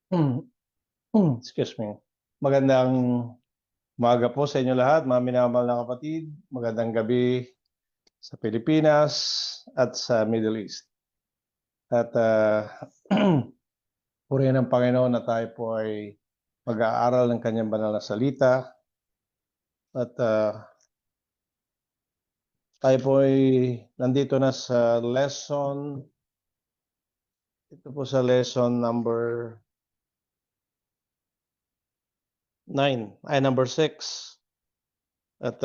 Excuse me. Magandang umaga po sa inyo lahat, mga minamahal na kapatid. Magandang gabi sa Pilipinas at sa Middle East. At purihin ng Panginoon na tayo po ay mag-aaral ng kanyang banal na salita. At tayo po ay nandito na sa lesson. Ito po sa lesson number 6. At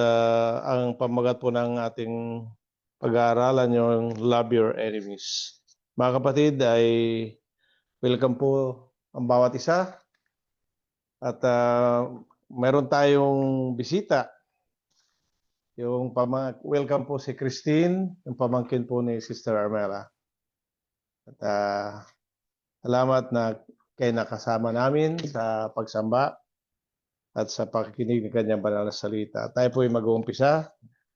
ang pamagat po ng ating pag-aaralan yung Love Your Enemies. Mga kapatid, ay welcome po ang bawat isa. At meron tayong bisita. Welcome po si Christine, yung pamangkin po ni Sister Armela. At salamat na kayo nakasama namin sa pagsamba at sa pakikinig ng kanyang banal na salita. Tayo po ay mag-uumpisa.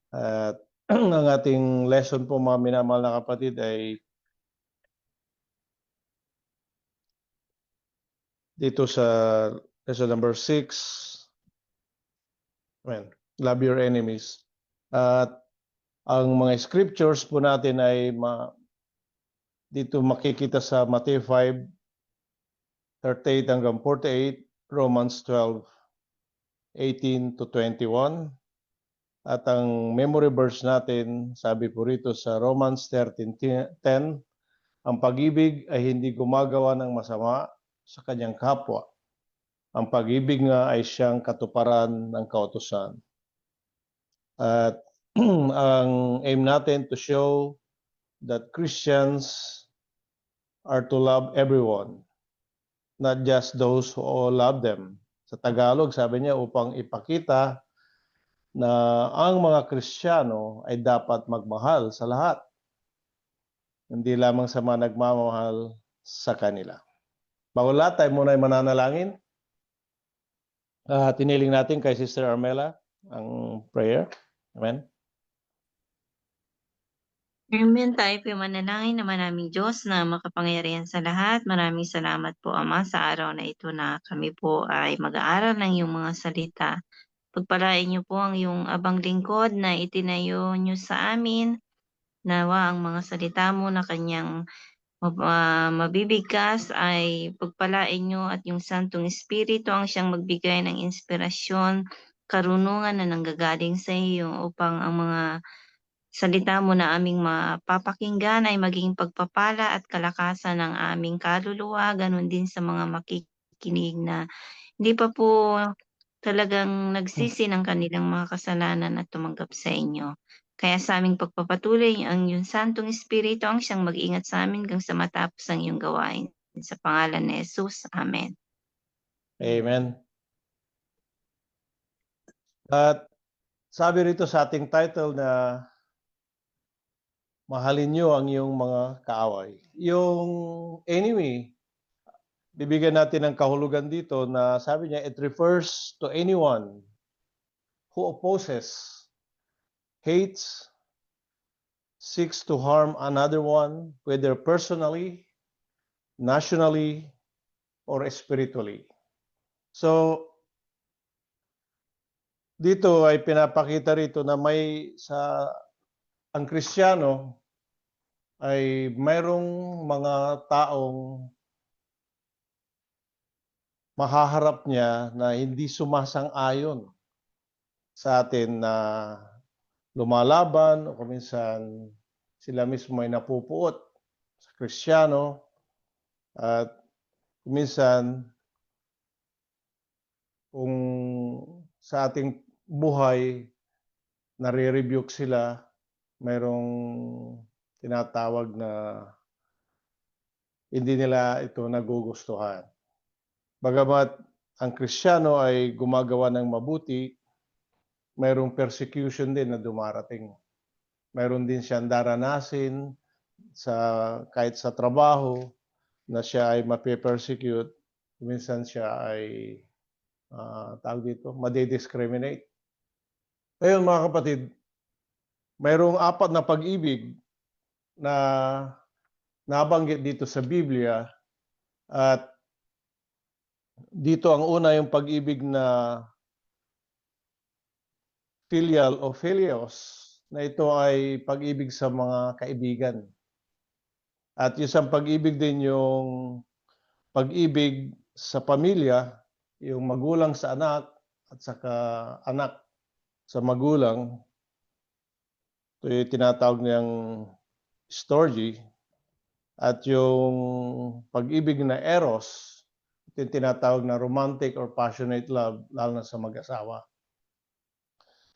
At ang ating lesson po, mga minamahal na kapatid, ay dito sa lesson number 6. Love your enemies. At ang mga scriptures po natin ay dito makikita sa Matthew 5:38 hanggang 48, Romans 12:18 to 21. At ang memory verse natin, sabi po rito sa Romans 13:10, ang pag-ibig ay hindi gumagawa ng masama sa kanyang kapwa. Ang pag-ibig nga ay siyang katuparan ng kautusan. At ang aim natin to show that Christians are to love everyone, not just those who love them. Sa Tagalog, sabi niya, upang ipakita na ang mga Kristiyano ay dapat magmahal sa lahat, hindi lamang sa mga nagmamahal sa kanila. Bago lahat, tayo muna ay mananalangin. Tiniling natin kay Sister Armela ang prayer. Amen. Amen. Tayo po manalangin naman naming Diyos na makapangyarihan sa lahat. Maraming salamat po, Ama, sa araw na ito na kami po ay mag-aaral ng iyong mga salita. Pagpalain niyo po ang iyong abang lingkod na itinayo niyo sa amin. Nawa ang mga salita mo na kanyang mabibigkas ay pagpalain niyo at yung Santong Espiritu ang siyang magbigay ng inspirasyon, karunungan na nanggagaling sa iyo upang ang mga salita mo na aming mapapakinggan ay maging pagpapala at kalakasan ng aming kaluluwa, ganun din sa mga makikinig na hindi pa po talagang nagsisi ng kanilang mga kasalanan at tumanggap sa inyo. Kaya sa aming pagpapatuloy, ang iyong Santong Espiritu ang siyang mag-ingat sa amin hanggang sa matapos ang iyong gawain. Sa pangalan ni Jesus. Amen. Amen. At sabi rito sa ating title na mahalin nyo ang iyong mga kaaway. Yung enemy, bibigyan natin ng kahulugan dito na sabi niya, it refers to anyone who opposes, hates, seeks to harm another one, whether personally, nationally, or spiritually. So, dito ay pinapakita rito na ang Kristiyano ay mayroong mga taong mahaharap niya na hindi sumasang-ayon sa atin na lumalaban o kuminsan sila mismo ay napupuot sa Kristiyano at kuminsan kung sa ating buhay nare-rebuke sila, mayroong tinatawag na hindi nila ito nagugustuhan. Bagamat ang Kristiyano ay gumagawa ng mabuti, mayroong persecution din na dumarating. Mayroon din siyang daranasin kahit sa trabaho na siya ay mape-persecute. Minsan siya ay madi-discriminate. Ngayon mga kapatid, mayroong 4 na pag-ibig na nabanggit dito sa Biblia at Dito ang una yung pag-ibig na filial o philios, na ito ay pag-ibig sa mga kaibigan. At isang pag-ibig din yung pag-ibig sa pamilya, yung magulang sa anak at saka anak sa magulang. Ito yung tinatawag niyang storge. At yung pag-ibig na eros, ito yung tinatawag na romantic or passionate love, lalo na sa mag-asawa.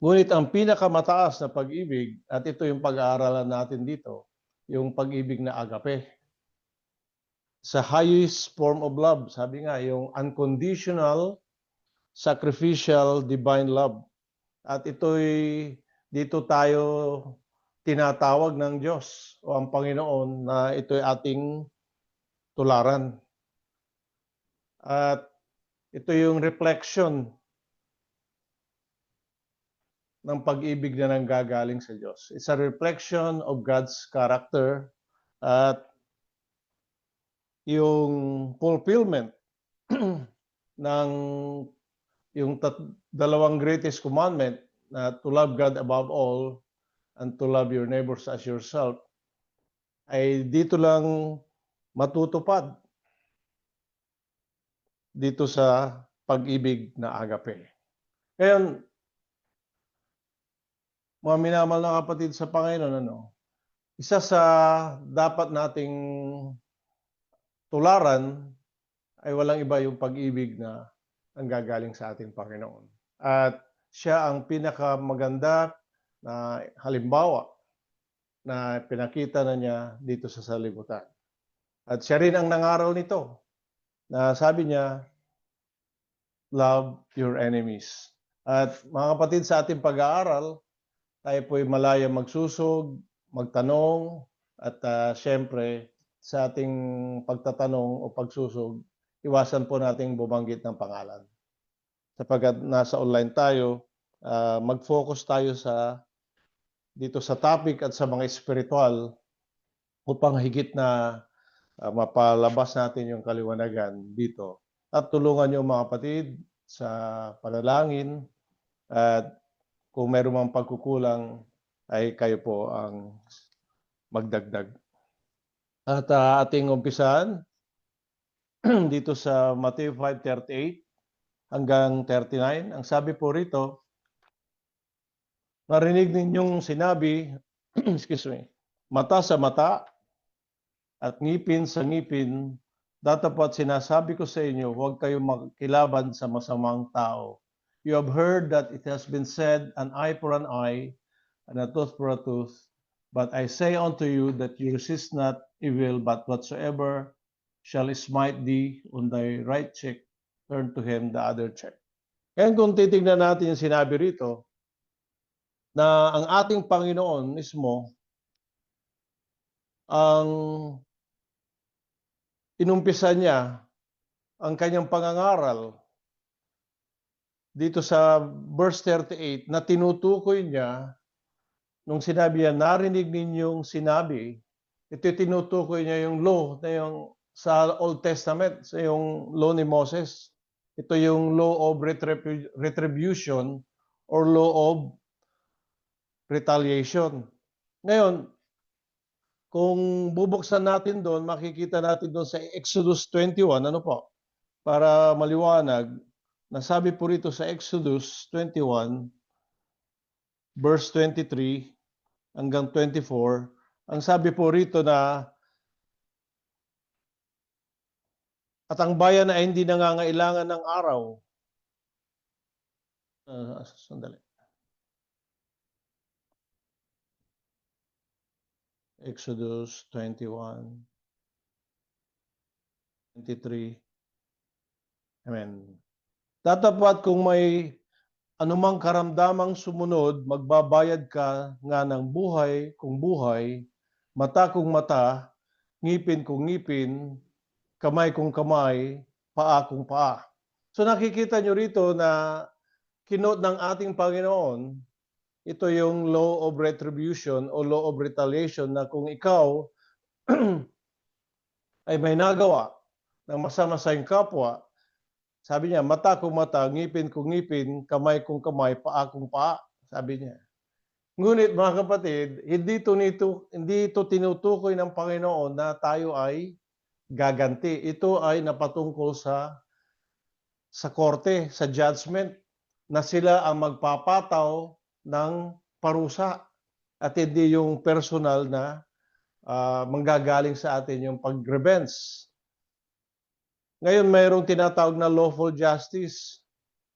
Ngunit ang pinakamataas na pag-ibig, at ito yung pag-aaralan natin dito, yung pag-ibig na agape. Sa highest form of love, sabi nga, yung unconditional, sacrificial, divine love. At ito'y, dito tayo tinatawag ng Diyos o ang Panginoon na ito'y ating tularan. At ito yung reflection ng pag-ibig na nanggagaling sa Diyos. It's a reflection of God's character at yung fulfillment ng yung dalawang greatest commandment na to love God above all and to love your neighbors as yourself ay dito lang matutupad dito sa pag-ibig na agape. Ngayon, mga minamahal na kapatid sa Panginoon, isa sa dapat nating tularan ay walang iba yung pag-ibig na nanggagaling sa ating Panginoon. At siya ang pinakamaganda na halimbawa na pinakita na niya dito sa salibutan. At siya rin ang nangaral nito na sabi niya, love your enemies. At mga kapatid, sa ating pag-aaral, tayo po'y malaya magsusog, magtanong, at siyempre sa ating pagtatanong o pagsusog, iwasan po nating bumanggit ng pangalan. Sapagkat nasa online tayo, mag-focus tayo dito sa topic at sa mga spiritual upang higit na mapalabas natin yung kaliwanagan dito. At tulungan niyo mga kapatid sa panalangin at kung meron mang pagkukulang ay kayo po ang magdagdag. At ating umpisahan dito sa Matthew 5:38 hanggang 39. Ang sabi po rito, narinig ninyong sinabi, excuse me, mata sa mata at ngipin sa ngipin, datapwat sinasabi ko sa inyo, huwag kayong magkilaban sa masamang tao. You have heard that it has been said, an eye for an eye, and a tooth for a tooth. But I say unto you that you resist not evil, but whatsoever shall smite thee on thy right cheek, turn to him the other cheek. Ngayon kung titignan natin yung sinabi rito, na ang ating Panginoon mismo, ang inumpisa niya ang kanyang pangangaral dito sa verse 38 na tinutukoy niya nung sinabi niya, narinig ninyong sinabi, ito tinutukoy niya yung law na yung sa Old Testament, sa yung law ni Moses. Ito yung law of retribution or law of retaliation. Ngayon, kung bubuksan natin doon, makikita natin doon sa Exodus 21, ano po? Para maliwanag, nasabi po rito sa Exodus 21, verse 23 hanggang 24, ang sabi po rito na, at ang bayan ay hindi nangangailangan ng araw. Sandali. Exodus 21, 23. Amen. Tatapwat kung may anumang karamdamang sumunod, magbabayad ka nga ng buhay kung buhay, mata kung mata, ngipin kung ngipin, kamay kung kamay, paa kung paa. So nakikita nyo rito na kinote ng ating Panginoon, ito yung law of retribution o law of retaliation na kung ikaw ay may nagawa ng masama sa iyong kapwa, Sabi niya, mata kung mata, ngipin kung ngipin, kamay kung kamay, paa kung paa, sabi niya. Ngunit mga kapatid, hindi ito tinutukoy ng Panginoon na tayo ay gaganti. Ito ay napatungkol sa korte, sa judgment, na sila ang magpapataw ng parusa at hindi yung personal na manggagaling sa atin yung pag-revenge. Ngayon, mayroong tinatawag na lawful justice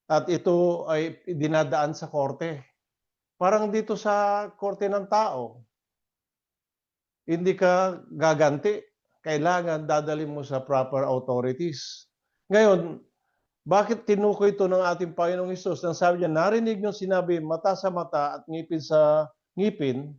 at ito ay dinadaan sa korte. Parang dito sa korte ng tao, hindi ka gaganti. Kailangan dadalhin mo sa proper authorities. Ngayon, bakit tinukoy ito ng ating Panginoong Hesus? Nang sabi niya, narinig niyo sinabi, mata sa mata at ngipin sa ngipin.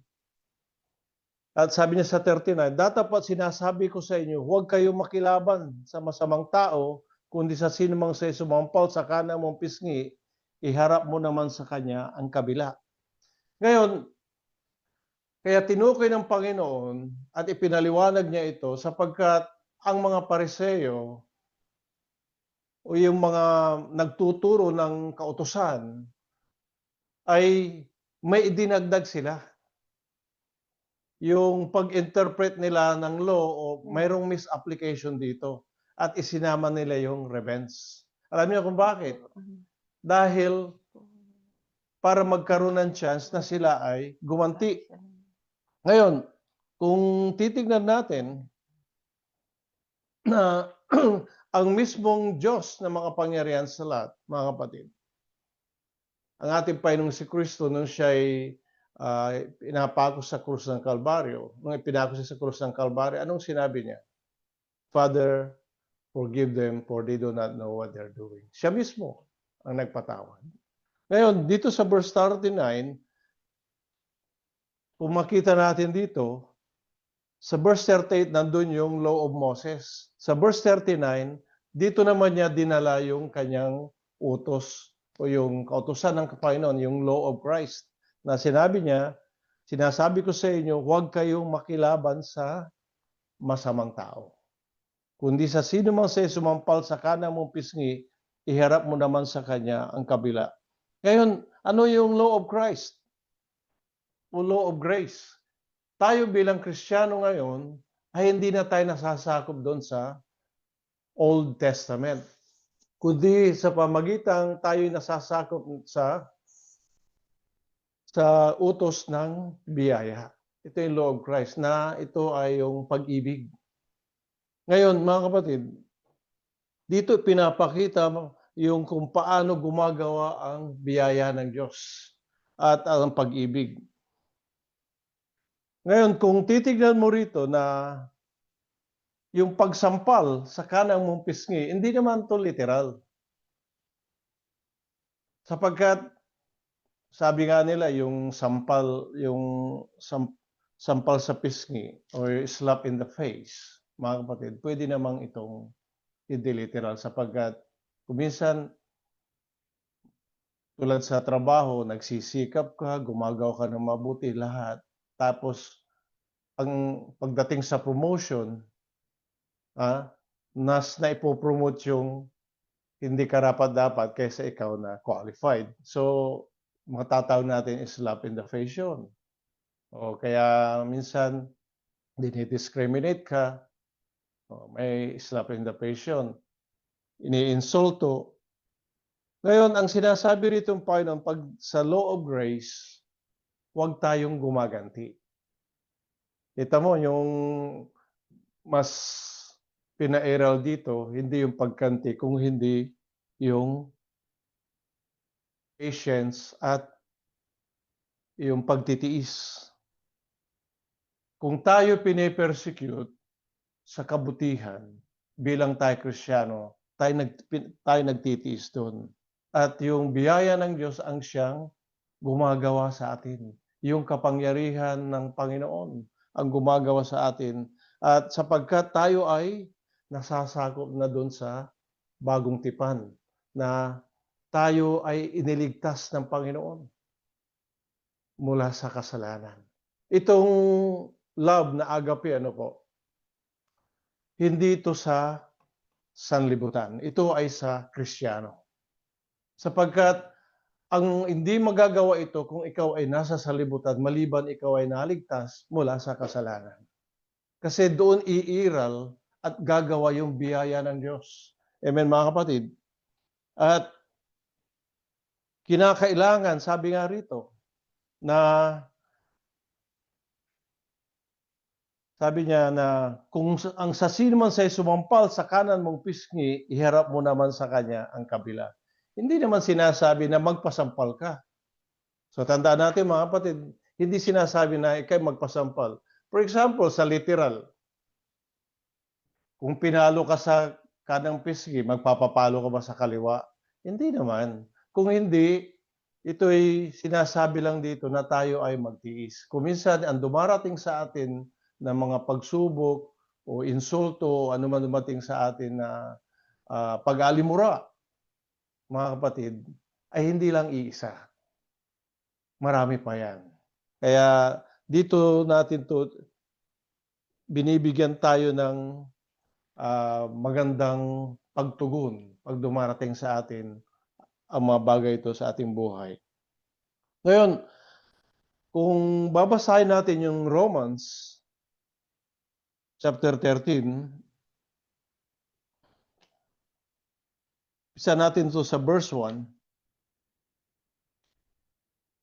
At sabi niya sa 39, datapat sinasabi ko sa inyo, huwag kayong makilaban sa masamang tao, kundi sa sinumang sa sumampal sa kanang mong pisngi, iharap mo naman sa kanya ang kabila. Ngayon, kaya tinukoy ng Panginoon at ipinaliwanag niya ito sapagkat ang mga Pariseo o yung mga nagtuturo ng kautusan ay may idinagdag sila. Yung pag-interpret nila ng law o mayroong misapplication dito at isinama nila yung revenge. Alam niyo kung bakit? Dahil para magkaroon ng chance na sila ay gumanti. Ngayon, kung titignan natin na ang mismong Diyos na makapangyarihan sa lahat, mga kapatid, ang ating Panginoong si Kristo nung siya ay pinapako sa krus ng Kalbaryo, nung ipinako siya sa krus ng Kalbaryo, anong sinabi niya? Father, forgive them for they do not know what they're doing. Siya mismo ang nagpatawad. Ngayon, dito sa verse 39, kung makita natin dito, sa verse 38, nandun yung law of Moses. Sa verse 39, dito naman niya dinala yung kanyang utos o yung kautusan ng Panginoon, yung law of Christ. Na sinabi niya, sinasabi ko sa inyo, huwag kayong makilaban sa masamang tao. Kundi sa sino mang sumampal sa kanang mong pisngi, iharap mo naman sa kanya ang kabila. Ngayon, ano yung law of Christ? O law of grace? Tayo bilang Kristiyano ngayon, ay hindi na tayo nasasakop doon sa Old Testament. Kundi sa pamagitan tayo nasasakop sa utos ng biyaya. Ito yung law of Christ na ito ay yung pag-ibig. Ngayon, mga kapatid, dito pinapakita yung kung paano gumagawa ang biyaya ng Diyos at ang pag-ibig. Ngayon, kung titignan mo rito na yung pagsampal sa kanang mong pisngi, hindi naman to literal. Sapagkat sabi nga nila yung sampal sa pisngi or slap in the face, mga kapatid, pwede namang itong hindi literal sapagkat kuminsan tulad sa trabaho, nagsisikap ka, gumagawa ka ng mabuti lahat. Tapos pagdating sa promotion, nas na ipopromote yung hindi karapat-dapat kaysa ikaw na qualified. So, matatawag natin is slap in the face yun. O kaya minsan, dinidiscriminate ka, may slap in the face yun. Iniinsulto. Ngayon, ang sinasabi rito ng Panginoon, pag sa law of grace, huwag tayong gumaganti. Kita mo, yung mas pinairal dito, hindi yung pagkanti, kung hindi yung patience at yung pagtitiis. Kung tayo pine-persecute sa kabutihan, bilang tayo Kristiyano, tayo nagtitiis doon. At yung biyaya ng Diyos ang siyang gumagawa sa atin. Yung kapangyarihan ng Panginoon ang gumagawa sa atin. At sapagkat tayo ay nasasakop na doon sa bagong tipan na tayo ay iniligtas ng Panginoon mula sa kasalanan. Itong love na agape, hindi ito sa sanlibutan. Ito ay sa Kristiyano. Sapagkat ang hindi magagawa ito kung ikaw ay nasa sanlibutan maliban ikaw ay naligtas mula sa kasalanan. Kasi doon iiral at gagawa yung biyaya ng Diyos. Amen, mga kapatid? At kinakailangan, sabi nga rito, na sabi niya na kung ang sa sino man sa'y sumampal sa kanan mong pisngi, iharap mo naman sa kanya ang kabila. Hindi naman sinasabi na magpasampal ka. So tandaan natin mga kapatid, hindi sinasabi na ikay magpasampal. For example, sa literal, kung pinalo ka sa kanang pisngi, magpapapalo ka ba sa kaliwa? Hindi naman. Kung hindi, ito'y sinasabi lang dito na tayo ay magtiis. Kung minsan ang dumarating sa atin na mga pagsubok o insulto o ano man dumating sa atin na pag-alimura, mga kapatid, ay hindi lang iisa. Marami pa yan. Kaya dito natin to binibigyan tayo ng magandang pagtugon pag dumarating sa atin ang mga bagay ito sa ating buhay. Ngayon, kung babasahin natin yung Romans chapter 13, isa natin to sa verse 1.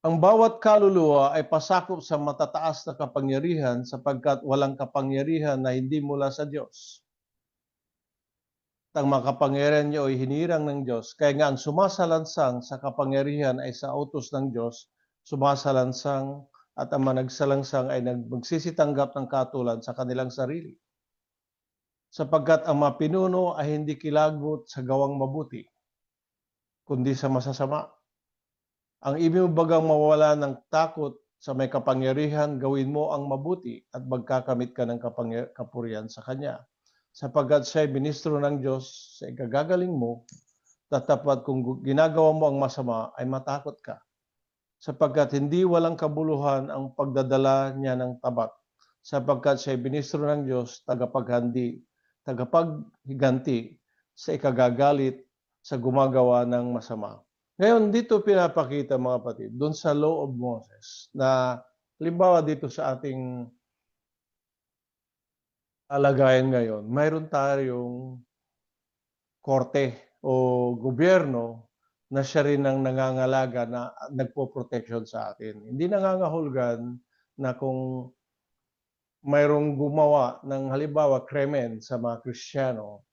Ang bawat kaluluwa ay pasakop sa matataas na kapangyarihan sapagkat walang kapangyarihan na hindi mula sa Diyos. Ang mga kapangyarihan niyo ay hinirang ng Diyos. Kaya nga ang sumasalansang sa kapangyarihan ay sa utos ng Diyos, sumasalansang at ang managsalangsang ay magsisitanggap ng katulad sa kanilang sarili. Sapagkat ang mga pinuno ay hindi kilagot sa gawang mabuti, kundi sa masasama. Ang ibig bagang mawala ng takot sa may kapangyarihan, gawin mo ang mabuti at magkakamit ka ng kapurihan sa Kanya. Sapagkat siya ay ministro ng Diyos sa ikagagaling mo, tatapat kung ginagawa mo ang masama ay matakot ka. Sapagkat hindi walang kabuluhan ang pagdadala niya ng tabak. Sapagkat siya ay ministro ng Diyos, tagapaghiganti sa ikagagalit sa gumagawa ng masama. Ngayon, dito pinapakita mga kapatid, doon sa Law of Moses, na halimbawa dito sa ating alagayan ngayon, mayroon tayong korte o gobyerno na siya rin ang nangangalaga na nagpo-protection sa atin. Hindi nangangahulugan na kung mayroong gumawa ng halimbawa krimen sa mga Kristiyano,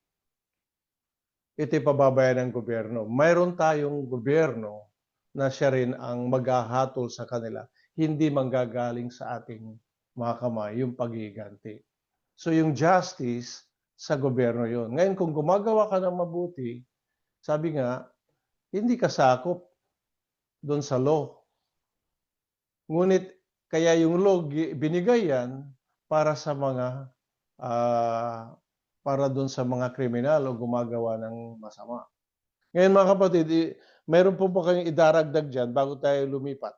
ito'y pababayan ng gobyerno. Mayroon tayong gobyerno na siya rin ang maghahatol sa kanila. Hindi manggagaling sa ating mga kamay yung paghihiganti. So yung justice sa gobyerno yon. Ngayon kung gumagawa ka ng mabuti, sabi nga, hindi ka sakop doon sa law. Ngunit kaya yung law binigay yan para sa mga para doon sa mga kriminal o gumagawa ng masama. Ngayon mga kapatid, meron po ba kayong idaragdag dyan bago tayo lumipat?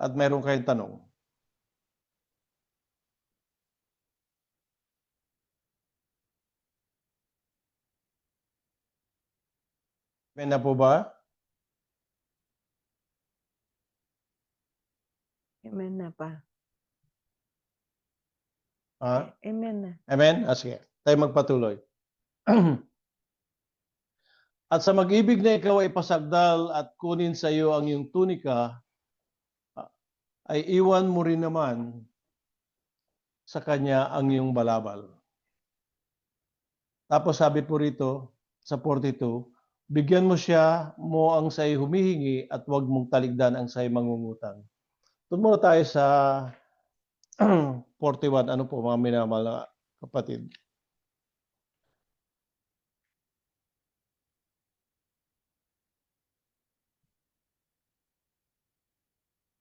At meron kayong tanong? May na po ba? Amen na pa. Amen na. Amen? Sige, tayo magpatuloy. At sa mag-ibig na ikaw ay pasagdal at kunin sa iyo ang iyong tunika, ay iwan mo rin naman sa kanya ang iyong balabal. Tapos sabi po rito sa 42, bigyan mo siya mo ang sa'y humihingi at huwag mong taligdan ang sa'y mangungutang. Doon muna tayo sa 41. Ano po mga minamahal na kapatid?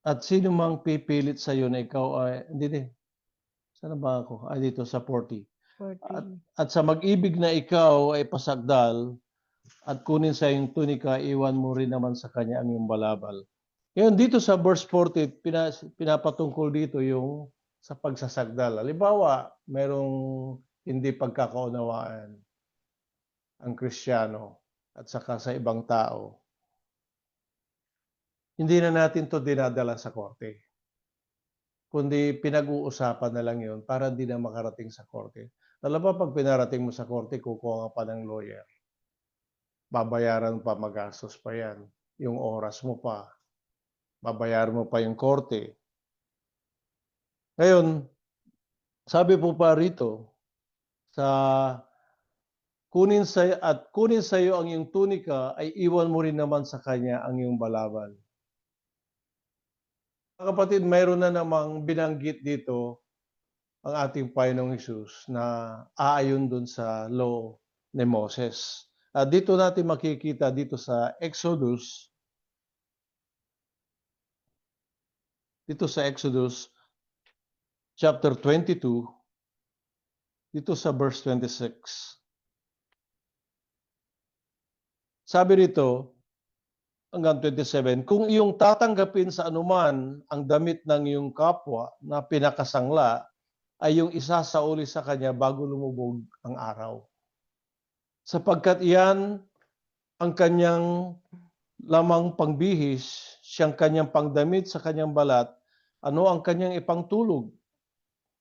At sino mang pipilit sa iyo na ikaw ay, hindi. Saan ba ako? Ay, dito sa 40. At sa mag-ibig na ikaw ay pasagdal at kunin sa iyong tunika, iwan mo rin naman sa kanya ang iyong balabal. Ngayon, dito sa verse 40, pinapatungkol dito yung sa pagsasagdal. Halimbawa, merong hindi pagkakaunawaan. ang Kristiyano at saka sa ibang tao, hindi na natin 'to dinadala sa korte, kundi pinag-uusapan na lang 'yun para hindi na makarating sa korte. Alam mo 'pag pinarating mo sa korte kukuha ka pa ng lawyer, babayaran pa, magastos pa 'yan, yung oras mo pa, babayaran mo pa yung korte. Ngayon, sabi po pa rito sa kunin sa iyo ang iyong tunika ay iwan mo rin naman sa kanya ang iyong balabal. Mga kapatid, mayroon na namang binanggit dito ang ating Panginoong Hesus na aayon dun sa law ni Moses. Dito natin makikita dito sa Exodus chapter 22, dito sa verse 26. Sabi rito, hanggang 27, kung iyong tatanggapin sa anuman ang damit ng iyong kapwa na pinakasangla, ay yung isasauli sa kanya bago lumubog ang araw. Sapagkat iyan ang kanyang lamang pangbihis, siyang kanyang pangdamit sa kanyang balat, ano ang kanyang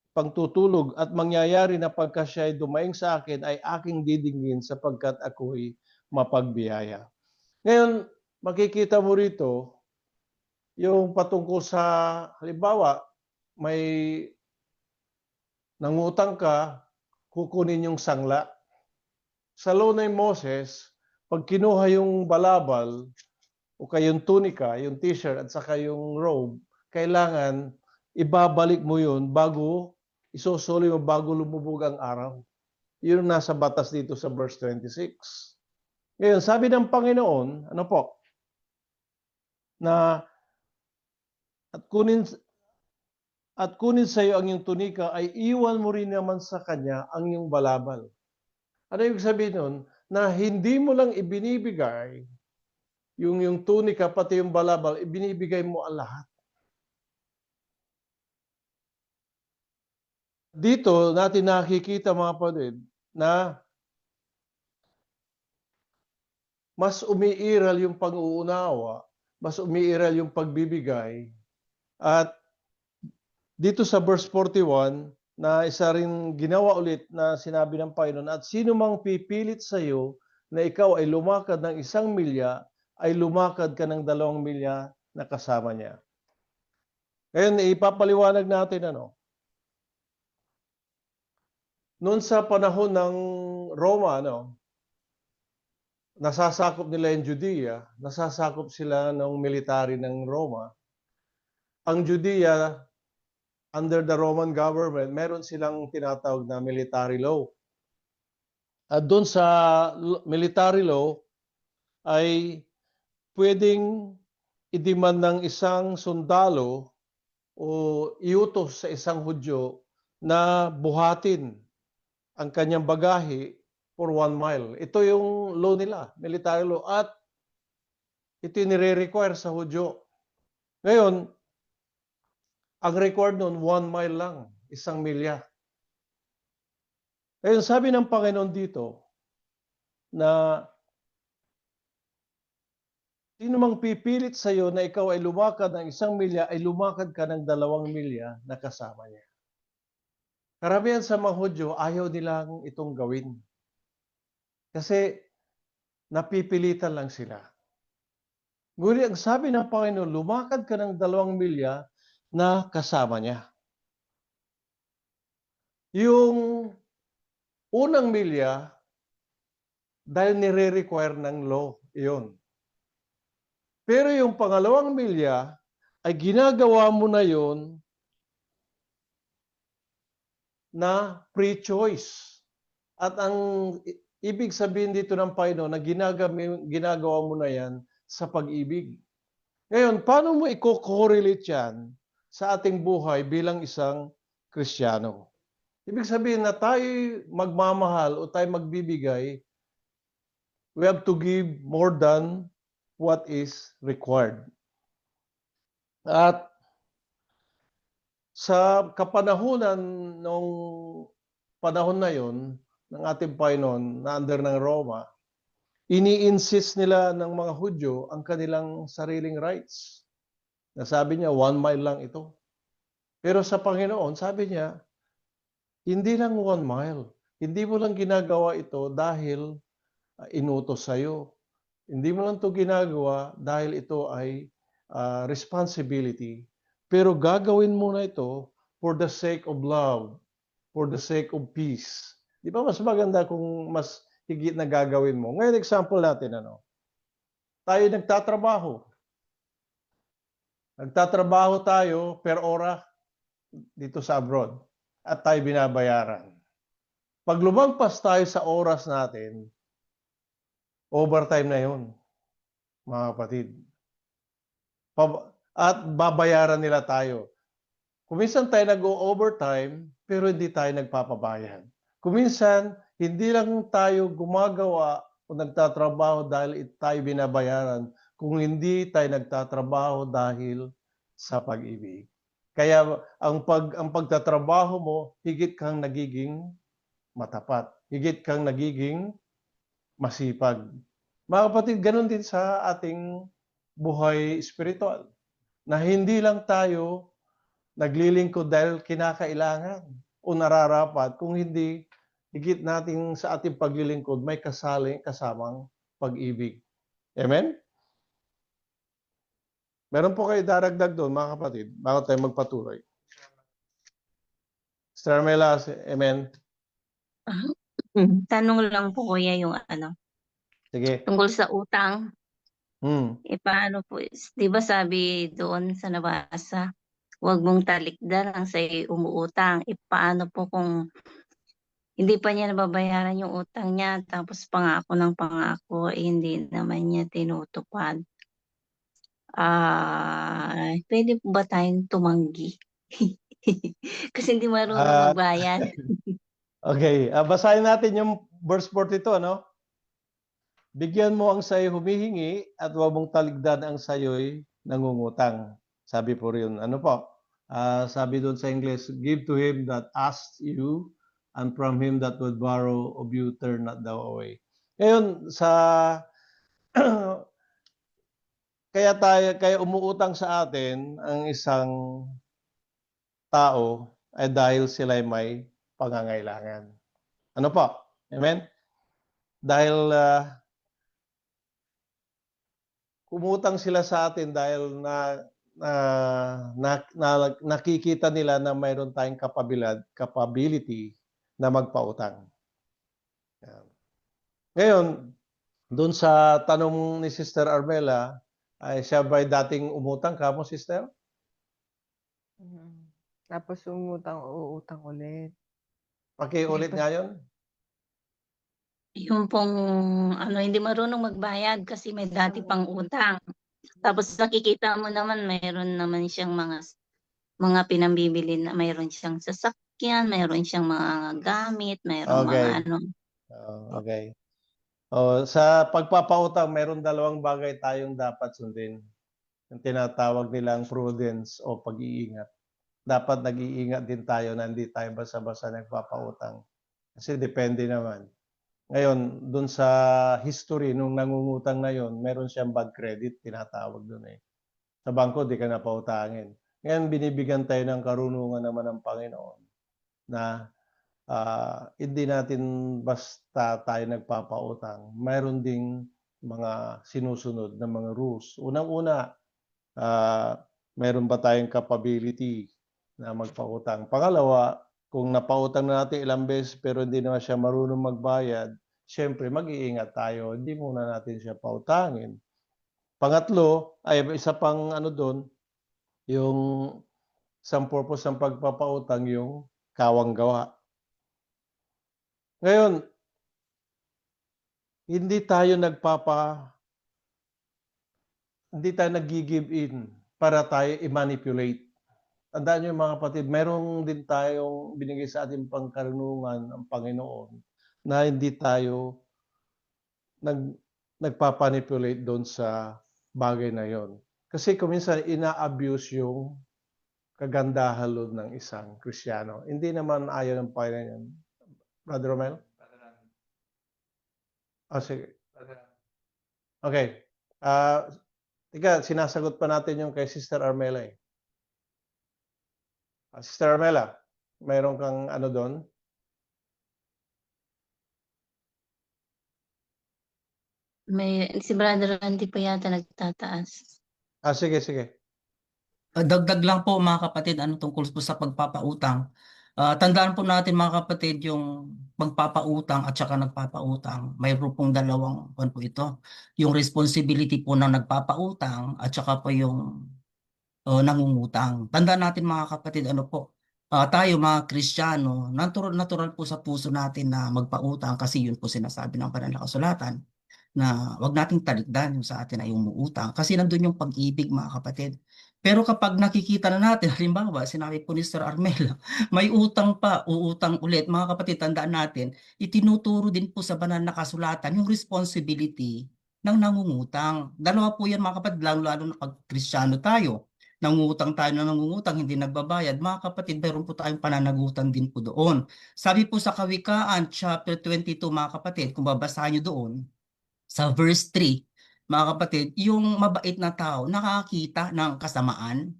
pangtutulog at mangyayari na pagka siya ay dumaing sa akin ay aking didingin sapagkat ako'y mapagbiyaya. Ngayon, makikita mo rito yung patungkol sa halimbawa, may nangutang ka, kukunin yung sangla. Sa law ni Moses, pag kinuha yung balabal o kayong tunika, yung t-shirt at saka yung robe, kailangan ibabalik mo yun bago isusuli mo bago lumubog ang araw. Yun ang nasa batas dito sa verse 26. Ngayon, sabi ng Panginoon, ano po, na at kunin sa iyo ang iyong tunika ay iwan mo rin naman sa kanya ang iyong balabal. Ano ibig sabihin nun? Na hindi mo lang ibinibigay yung tunika pati yung balabal, ibinibigay mo ang lahat. Dito natin nakikita mga kapatid na mas umiiral yung pag-uunawa, mas umiiral yung pagbibigay. At dito sa verse 41, na isa rin ginawa ulit na sinabi ng Panginoon, at sino mang pipilit sa iyo na ikaw ay lumakad ng 1 milya, ay lumakad ka ng 2 milya na kasama niya. Ngayon, ipapaliwanag natin noon sa panahon ng Roma, nasasakop nila yung Judea, nasasakop sila ng military ng Roma. Ang Judea, under the Roman government, meron silang tinatawag na military law. At doon sa military law ay pwedeng i-demand ng isang sundalo o iutos sa isang Hudyo na buhatin ang kanyang bagahe for 1 mile. Ito yung law nila, military law, at ito yung nire-require sa Hudyo. Ngayon, ang required nun 1 mile lang, 1 milya. Ngayon, sabi ng Panginoon dito na sino mang pipilit sa iyo na ikaw ay lumakad ng 1 milya, ay lumakad ka ng 2 milya na kasama niya. Karamihan sa mga Hudyo, ayaw nilang itong gawin. Kasi napipilitan lang sila. Ngunit ang sabi ng Panginoon, lumakad ka ng 2 milya na kasama niya. Yung unang milya, dahil nire-require ng law, iyon. Pero yung pangalawang milya, ay ginagawa mo na yon na pre-choice. At ang ibig sabihin dito ng Panginoon na ginagawa mo na yan sa pag-ibig. Ngayon, paano mo i-correlate yan sa ating buhay bilang isang Kristiyano? Ibig sabihin na tayo magmamahal o tayo magbibigay, we have to give more than what is required. At sa kapanahunan nung panahon na yon, ng ating Panginoon na under ng Roma, ini-insist nila ng mga Hudyo ang kanilang sariling rights. Nasabi niya, 1 mile lang ito. Pero sa Panginoon, sabi niya, hindi lang 1 mile. Hindi mo lang ginagawa ito dahil inutos sa'yo. Hindi mo lang ito ginagawa dahil ito ay responsibility. Pero gagawin mo na ito for the sake of love, for the sake of peace. Di ba mas maganda kung mas higit na gagawin mo? Ngayon, example natin, tayo nagtatrabaho. Nagtatrabaho tayo per ora dito sa abroad at tayo binabayaran. Pag lumagpas tayo sa oras natin, overtime na yun, mga kapatid. At babayaran nila tayo. Kuminsan tayo nag-overtime, pero hindi tayo nagpapabayad. Kuminsan, hindi lang tayo gumagawa o nagtatrabaho dahil tayo binabayaran, kung hindi tayo nagtatrabaho dahil sa pag-ibig. Kaya ang pagtatrabaho mo, higit kang nagiging matapat. Higit kang nagiging masipag. Mga kapatid, ganun din sa ating buhay spiritual. Na hindi lang tayo naglilingkod dahil kinakailangan o nararapat, kung hindi, higit natin sa ating paglilingkod, may kasamang pag-ibig. Amen? Meron po kayo daragdag doon, mga kapatid, bago tayo magpatuloy. Sister Mela, amen? Tanong lang po kuya yung Sige. tungkol sa utang. Paano po, di ba sabi doon sa nabasa, huwag mong talikdan ang sa'yo'y umuutang. Paano po kung hindi pa niya nababayaran yung utang niya, tapos pangako ng pangako, hindi naman niya tinutupad? Pwede po ba tayong tumanggi? Kasi hindi marunong magbayad. Okay, basahin natin yung verse 42, Bigyan mo ang sayo humihingi at huwag mong taligdan ang sayo'y nangungutang. Sabi po rin, sabi doon sa English, give to him that asks you, and from him that would borrow of you, turn not thou away. Ngayon, kaya umuutang sa atin ang isang tao ay dahil sila'y may pangangailangan. Ano po? Amen? Dahil umutang sila sa atin dahil nakikita nila na mayroon tayong capability na magpautang. Ngayon, doon sa tanong ni Sister Armela, ay siya ba'y dating umutang ka mo, Sister? Tapos uutang ulit. Pakiulit nga yun. Yung pong hindi marunong magbayad kasi may dati pang utang. Tapos nakikita mo naman mayroon naman siyang mga pinambibili na mayroon siyang sasakyan, mayroon siyang mga gamit, mayroon mga Okay. Sa pagpapautang, mayroon dalawang bagay tayong dapat sundin. Yung tinatawag nilang prudence o pag-iingat. Dapat nag-iingat din tayo na hindi tayo basta-basta nagpapautang. Kasi depende naman. Ngayon, dun sa history nung nangungutang na yon, meron siyang bad credit, tinatawag dun eh. Sa bangko, di ka na pautangin. Ngayon, binibigyan tayo ng karunungan naman ng Panginoon na hindi natin basta tayo nagpapautang. Mayroon ding mga sinusunod na mga rules. Unang-una, mayroon ba tayong capability na magpautang? Pangalawa, kung napautang na natin ilang beses pero hindi naman siya marunong magbayad, siyempre mag-iingat tayo. Hindi muna natin siya pautangin. Pangatlo, ay isa pang doon, yung isang purpose ng pagpapautang, yung kawang gawa. Ngayon, hindi tayo nag-give in para tayo i-manipulate. Tandaan niyo mga kapatid, mayroong din tayong binigay sa ating pangkarunungan ng Panginoon na hindi tayo nagpapanipulate doon sa bagay na yon. Kasi kuminsan ina-abuse yung kagandahan ng isang Kristiyano. Hindi naman ayaw ng Panginoon. Brother Romel? Sige. Okay. Tika, sinasagot pa natin yung kay Sister Armela eh. Sister Armela, mayroon kang ano doon? Si Brother Randy pa yata nagtataas. Sige, sige. Dagdag lang po mga kapatid, tungkol po sa pagpapautang. Tandaan po natin mga kapatid, yung pagpapautang at saka nagpapautang, mayroon pong dalawang po ito. Yung responsibility po ng nagpapautang at saka po yung nangungutang. Tandaan natin mga kapatid, tayo mga Kristiyano, natural po sa puso natin na magpautang kasi yun po sinasabi ng banal na kasulatan na wag nating talikdan yung sa atin ay umuutang kasi nandun yung pag-ibig mga kapatid. Pero kapag nakikita na natin, halimbawa, sinabi po ni Sir Armela, may utang pa, uutang ulit. Mga kapatid, tandaan natin, itinuturo din po sa banal na kasulatan yung responsibility ng nangungutang. Dalawa po yan mga kapatid, lalo na pag Kristiyano tayo. Nangungutang tayo na nangungutang, hindi nagbabayad. Mga kapatid, mayroon po tayong pananagutan din po doon. Sabi po sa Kawikaan, chapter 22 mga kapatid, kung babasahin nyo doon, sa verse 3, mga kapatid, yung mabait na tao nakakita ng kasamaan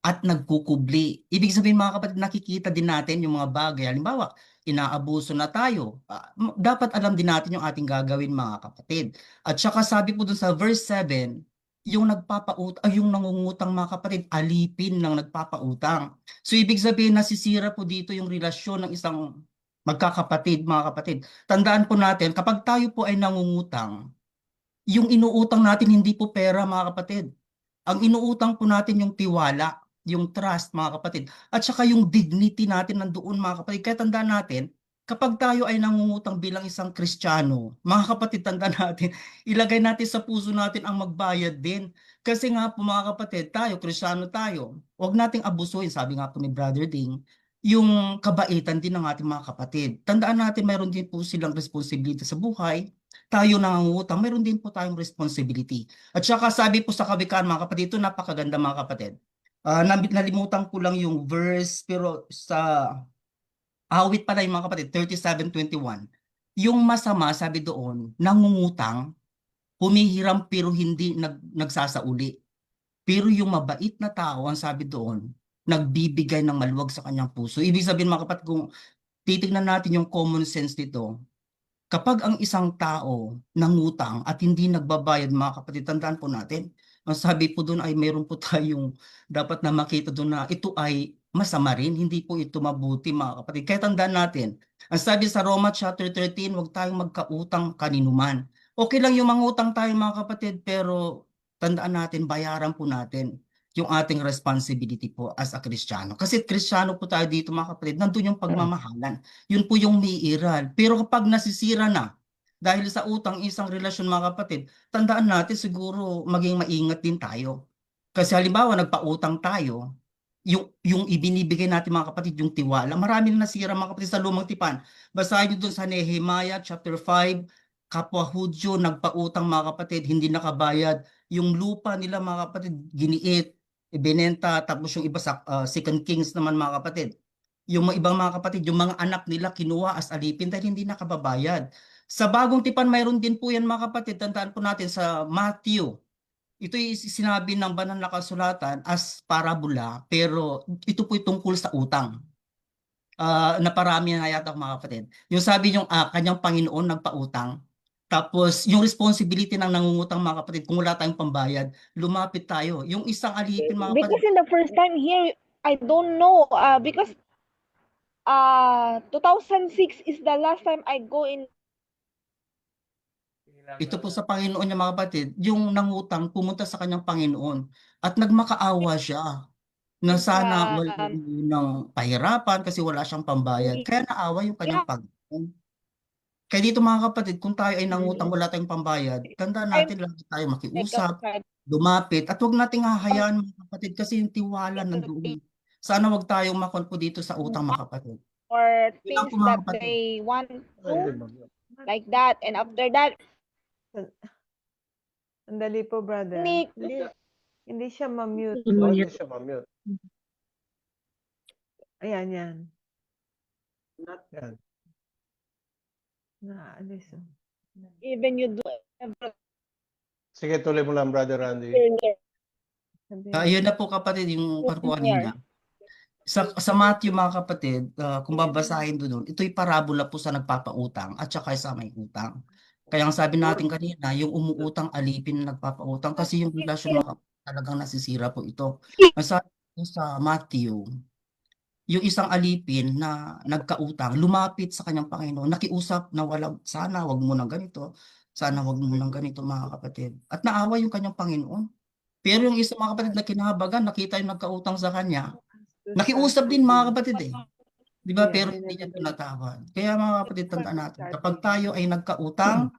at nagkukubli. Ibig sabihin mga kapatid, nakikita din natin yung mga bagay. Halimbawa, inaabuso na tayo. Dapat alam din natin yung ating gagawin mga kapatid. At saka sabi po dun sa verse 7, yung yung nangungutang mga kapatid, alipin ng nagpapautang. So ibig sabihin nasisira po dito yung relasyon ng isang magkakapatid mga kapatid. Tandaan po natin, kapag tayo po ay nangungutang, yung inuutang natin hindi po pera mga kapatid. Ang inuutang po natin yung tiwala, yung trust mga kapatid. At saka yung dignity natin nandoon mga kapatid. Kaya tandaan natin, kapag tayo ay nangungutang bilang isang Kristiyano, mga kapatid, tandaan natin, ilagay natin sa puso natin ang magbayad din. Kasi nga po mga kapatid, tayo, Kristiyano tayo, huwag nating abusuin, sabi nga po ni Brother Ding, yung kabaitan din ng ating mga kapatid. Tandaan natin, mayroon din po silang responsibility sa buhay. Tayo nangungutang, mayroon din po tayong responsibility. At saka sabi po sa Kawikaan mga kapatid, ito napakaganda mga kapatid. Nalimutan ko lang yung verse, pero sa awit pala yung mga kapatid, 37:21. Yung masama, sabi doon, nangungutang, humihiram pero hindi nagsasauli. Pero yung mabait na tao, ang sabi doon, nagbibigay ng maluwag sa kanyang puso. Ibig sabihin mga kapatid, kung titignan natin yung common sense dito, kapag ang isang tao nangutang at hindi nagbabayad, mga kapatid, tandaan po natin, ang sabi po doon ay mayroon po tayong dapat na makita doon na ito ay masama rin, hindi po ito mabuti mga kapatid. Kaya tandaan natin, ang sabi sa Roma chapter 13, huwag tayong magkautang kaninuman. Okay lang yung mangutang tayo mga kapatid, pero tandaan natin, bayaran po natin yung ating responsibility po as a Kristiyano. Kasi Kristiyano po tayo dito mga kapatid, nandun yung pagmamahalan. Yun po yung umiiral. Pero kapag nasisira na, dahil sa utang isang relasyon mga kapatid, tandaan natin siguro maging maingat din tayo. Kasi halimbawa nagpautang tayo, yung ibinibigay natin mga kapatid, yung tiwala, marami na nasira mga kapatid sa lumang tipan. Basahin nyo dun sa Nehemiah chapter 5, kapwa Hudyo nagpautang mga kapatid, hindi nakabayad. Yung lupa nila mga kapatid, giniit, ibinenta, tapos yung iba sa 2 Kings naman mga kapatid. Yung mga ibang mga kapatid, yung mga anak nila kinuha as alipin dahil hindi nakababayad. Sa bagong tipan, mayroon din po yan mga kapatid. Tandaan po natin sa Matthew. Ito ay sinabi ng banal na kasulatan as parabola, pero ito po tungkol sa utang. Na parami na yata mga kapatid. Yung sabi yung kanyang Panginoon nagpautang. Tapos yung responsibility ng nangungutang mga kapatid, kung wala tayong pambayad, lumapit tayo. Yung isang alipin mga kapatid, Because in the first time here, I don't know. Because 2006 is the last time I go in. ito po sa Panginoon niya mga kapatid, yung nangutang pumunta sa kanyang Panginoon at nagmakaawa siya na sana wala ng pahirapan kasi wala siyang pambayad. Kaya naawa yung kanyang Panginoon. Kaya dito mga kapatid, kung tayo ay nangutang wala tayong pambayad, tandaan natin lagi tayo makiusap, lumapit, at huwag nating hahayaan mga kapatid kasi yung tiwala nandoon. Sana wag tayong makonpo dito sa utang mga kapatid. Or Yun lang things po mga that kapatid. they want to, like that. And after that, Sandali po, brother. Nick, Hindi siya ma-mute. Hindi siya ma-mute. Ayan, yan. Yan. Naalis. even you do everything Sige, tuloy mo lang, Brother Randy. Sabi Yun na po kapatid yung po kanina. years. Sa Matthew mga kapatid, kung babasahin doon, ito'y parabola po sa nagpapautang at saka sa may utang. Kaya ang sabi natin kanina, yung umuutang alipin na nagpapautang kasi yung relasyon mga kapatid, talagang nasisira po ito. Ang sabi po sa Matthew, yung isang alipin na nagkautang, lumapit sa kanyang Panginoon, nakiusap na sana wag mo nang ganito, sana wag mo nang ganito mga kapatid. At naawa yung kanyang Panginoon. Pero yung isang mga kapatid na kinahabagan, nakita yung nagkautang sa kanya, nakiusap din mga kapatid eh. Di ba? Yeah, Pero hindi niya pinatawad. Kaya mga kapatid, tandaan natin, kapag tayo ay nagkautang,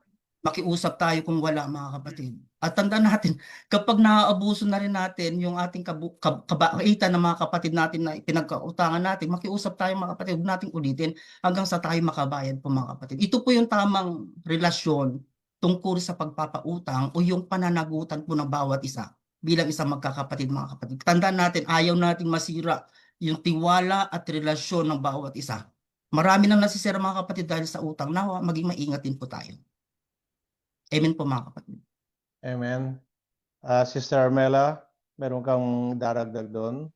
makiusap tayo kung wala mga kapatid. At tandaan natin, kapag naaabuso na rin natin yung ating kabaitan ng mga kapatid natin na pinagkautangan natin, makiusap tayo mga kapatid, huwag nating ulitin hanggang sa tayo makabayad po mga kapatid. Ito po yung tamang relasyon tungkol sa pagpapautang o yung pananagutan po ng bawat isa bilang isang magkakapatid mga kapatid. Tandaan natin, ayaw nating masira yung tiwala at relasyon ng bawat isa. Marami nang nasisira mga kapatid dahil sa utang. Nawa, maging maingat din po tayo. Amen po mga kapatid. Amen. Sister Armela, meron kang daragdag doon?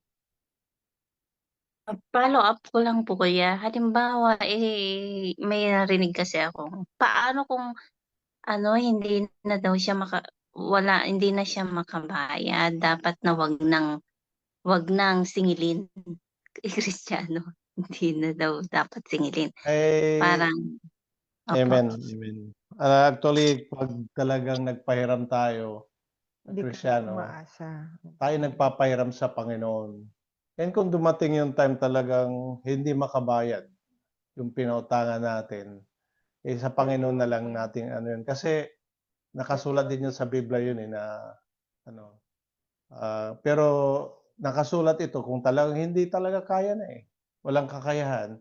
Follow up ko lang po kuya. Halimbawa, may narinig kasi ako. Paano kung hindi na daw siya hindi na siya makabayad. Dapat na wag nang singilin. Kristiyano. Hindi na daw dapat singilin. Eh, Parang, opo. Amen. Amen. Actually, pag talagang nagpahiram tayo, Hindi ka Kristiyano, umaasa. tayo nagpapahiram sa Panginoon. And kung dumating yung time talagang hindi makabayad yung pinautangan natin, sa Panginoon na lang natin yun. Kasi nakasulat din yun sa Biblia yun na pero nakasulat ito kung talagang hindi talaga kaya na walang kakayahan.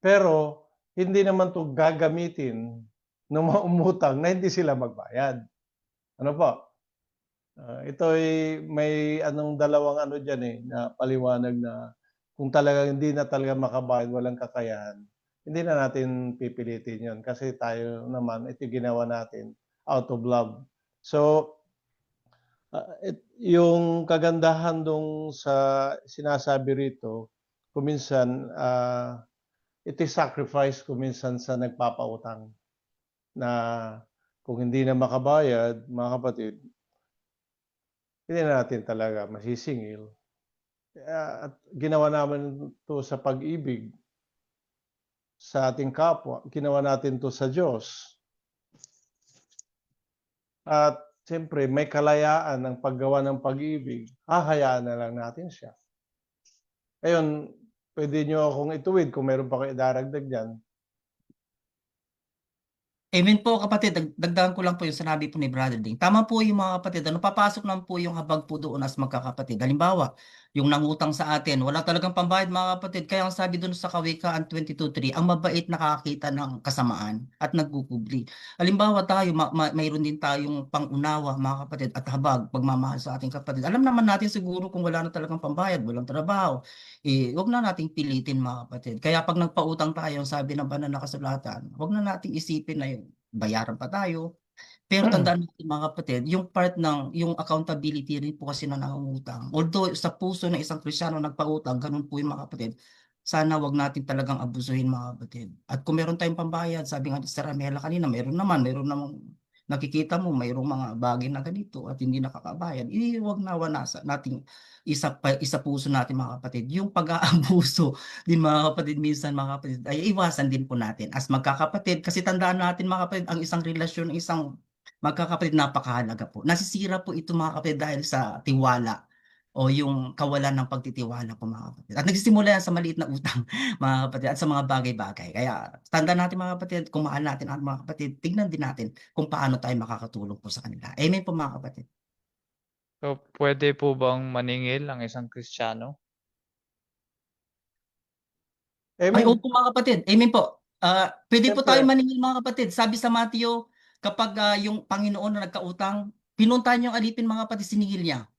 Pero hindi naman to gagamitin ng mga umutang na hindi sila magbayad. Ano po? Ito ay may dalawang diyan na paliwanag na kung talagang hindi na talaga makabayad, walang kakayahan, hindi na natin pipilitin 'yon kasi tayo naman ito ginawa natin out of love. So, yung kagandahan dong sa sinasabi rito, kuminsan it is sacrifice kuminsan sa nagpapautang na kung hindi na makabayad, mga kapatid, hindi na natin talaga masisingil. At ginawa naman to sa pag-ibig sa ating kapwa, ginawa natin to sa Diyos. At siyempre, may kalayaan ng paggawa ng pag-ibig, hahayaan na lang natin siya. Ngayon, pwede nyo akong ituwid kung meron pa kayo daragdag dyan. Amen po kapatid, dagdagan ko lang po yung sinabi po ni Brother Ding. Tama po yung mga kapatid, papasok naman po yung habag po doon as magkakapatid. Halimbawa, yung nangutang sa atin, wala talagang pambayad mga kapatid. Kaya ang sabi doon sa Kawikaan 22:3, ang mabait nakakita ng kasamaan at nagkukubli. Halimbawa tayo, mayroon din tayong pangunawa mga kapatid at habag, pagmamahal sa ating kapatid. Alam naman natin siguro kung wala na talagang pambayad, walang trabaho, wag na nating pilitin mga kapatid. Kaya pag nagpautang tayo, sabi ng banal na kasulatan, wag na nating isipin na yun, bayaran pa tayo. Pero tandaan natin mga kapatid, yung part ng yung accountability rin po kasi na nangungutang. Although sa puso ng isang Kristiyano nagpautang, ganun po yung mga kapatid. Sana wag natin talagang abusuhin mga kapatid. At kung meron tayong pambayad, sabi nga ni Sister Amela kanina, meron namang nakikita mo mayroong mga bagay na ganito at hindi nakakabayad, wag na nating isa puso natin mga kapatid. Yung pag-aabuso din mga kapatid, minsan mga kapatid, ay iwasan din po natin as magkakapatid. Kasi tandaan natin mga kapatid, ang isang relasyon, isang magkakapatid, napakahalaga po. Nasisira po ito mga kapatid dahil sa tiwala o yung kawalan ng pagtitiwala po mga kapatid. At nagsisimula yan sa maliit na utang mga kapatid at sa mga bagay-bagay. Kaya tandaan natin mga kapatid, kung mahal natin ang mga kapatid, tignan din natin kung paano tayo makakatulong po sa kanila. Amen po mga kapatid. So, pwede po bang maningil ang isang Kristiyano? Ay, Amen. opo mga kapatid. Amen po. Pwede po Siyempre. tayo maningil mga kapatid. Sabi sa Mateo, kapag yung Panginoon na nagkautang, pinuntahan yung alipin mga kapatid, siningil niya.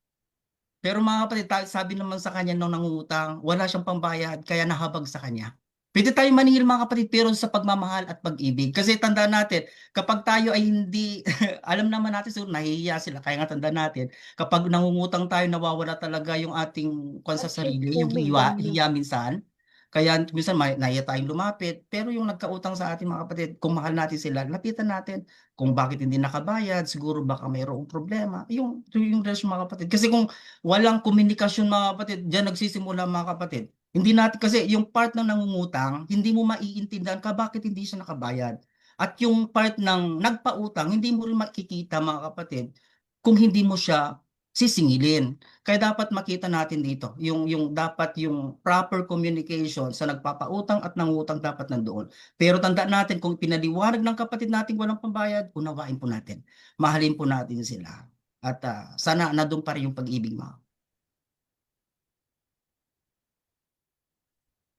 Pero mga kapatid, sabi naman sa kanya nung nangungutang, wala siyang pambayad, kaya nahabag sa kanya. Pwede tayong maningil mga kapatid pero sa pagmamahal at pag-ibig. Kasi tandaan natin, kapag tayo ay hindi, alam naman natin siguro nahihiya sila. Kaya nga tandaan natin, kapag nangungutang tayo, nawawala talaga yung ating kwan sa sarili, yung hiya minsan. Kaya minsan nahiya tayong lumapit. Pero yung nagkautang sa ating mga kapatid, kung mahal natin sila, lapitan natin kung bakit hindi nakabayad, siguro baka mayroong problema. Yung relasyon mga kapatid. Kasi kung walang komunikasyon mga kapatid, diyan nagsisimula mga kapatid. Hindi natin kasi yung part ng nangungutang, hindi mo maiintindihan ka bakit hindi siya nakabayad. At yung part ng nagpautang, hindi mo rin makikita mga kapatid kung hindi mo siya sisingilin. Kaya dapat makita natin dito, yung dapat yung proper communication sa nagpapautang at nangutang dapat nandoon. Pero tandaan natin kung pinaliwanag ng kapatid natin walang pambayad, unawain po natin. Mahalin po natin sila. At sana nandun pa rin yung pag-ibig mo.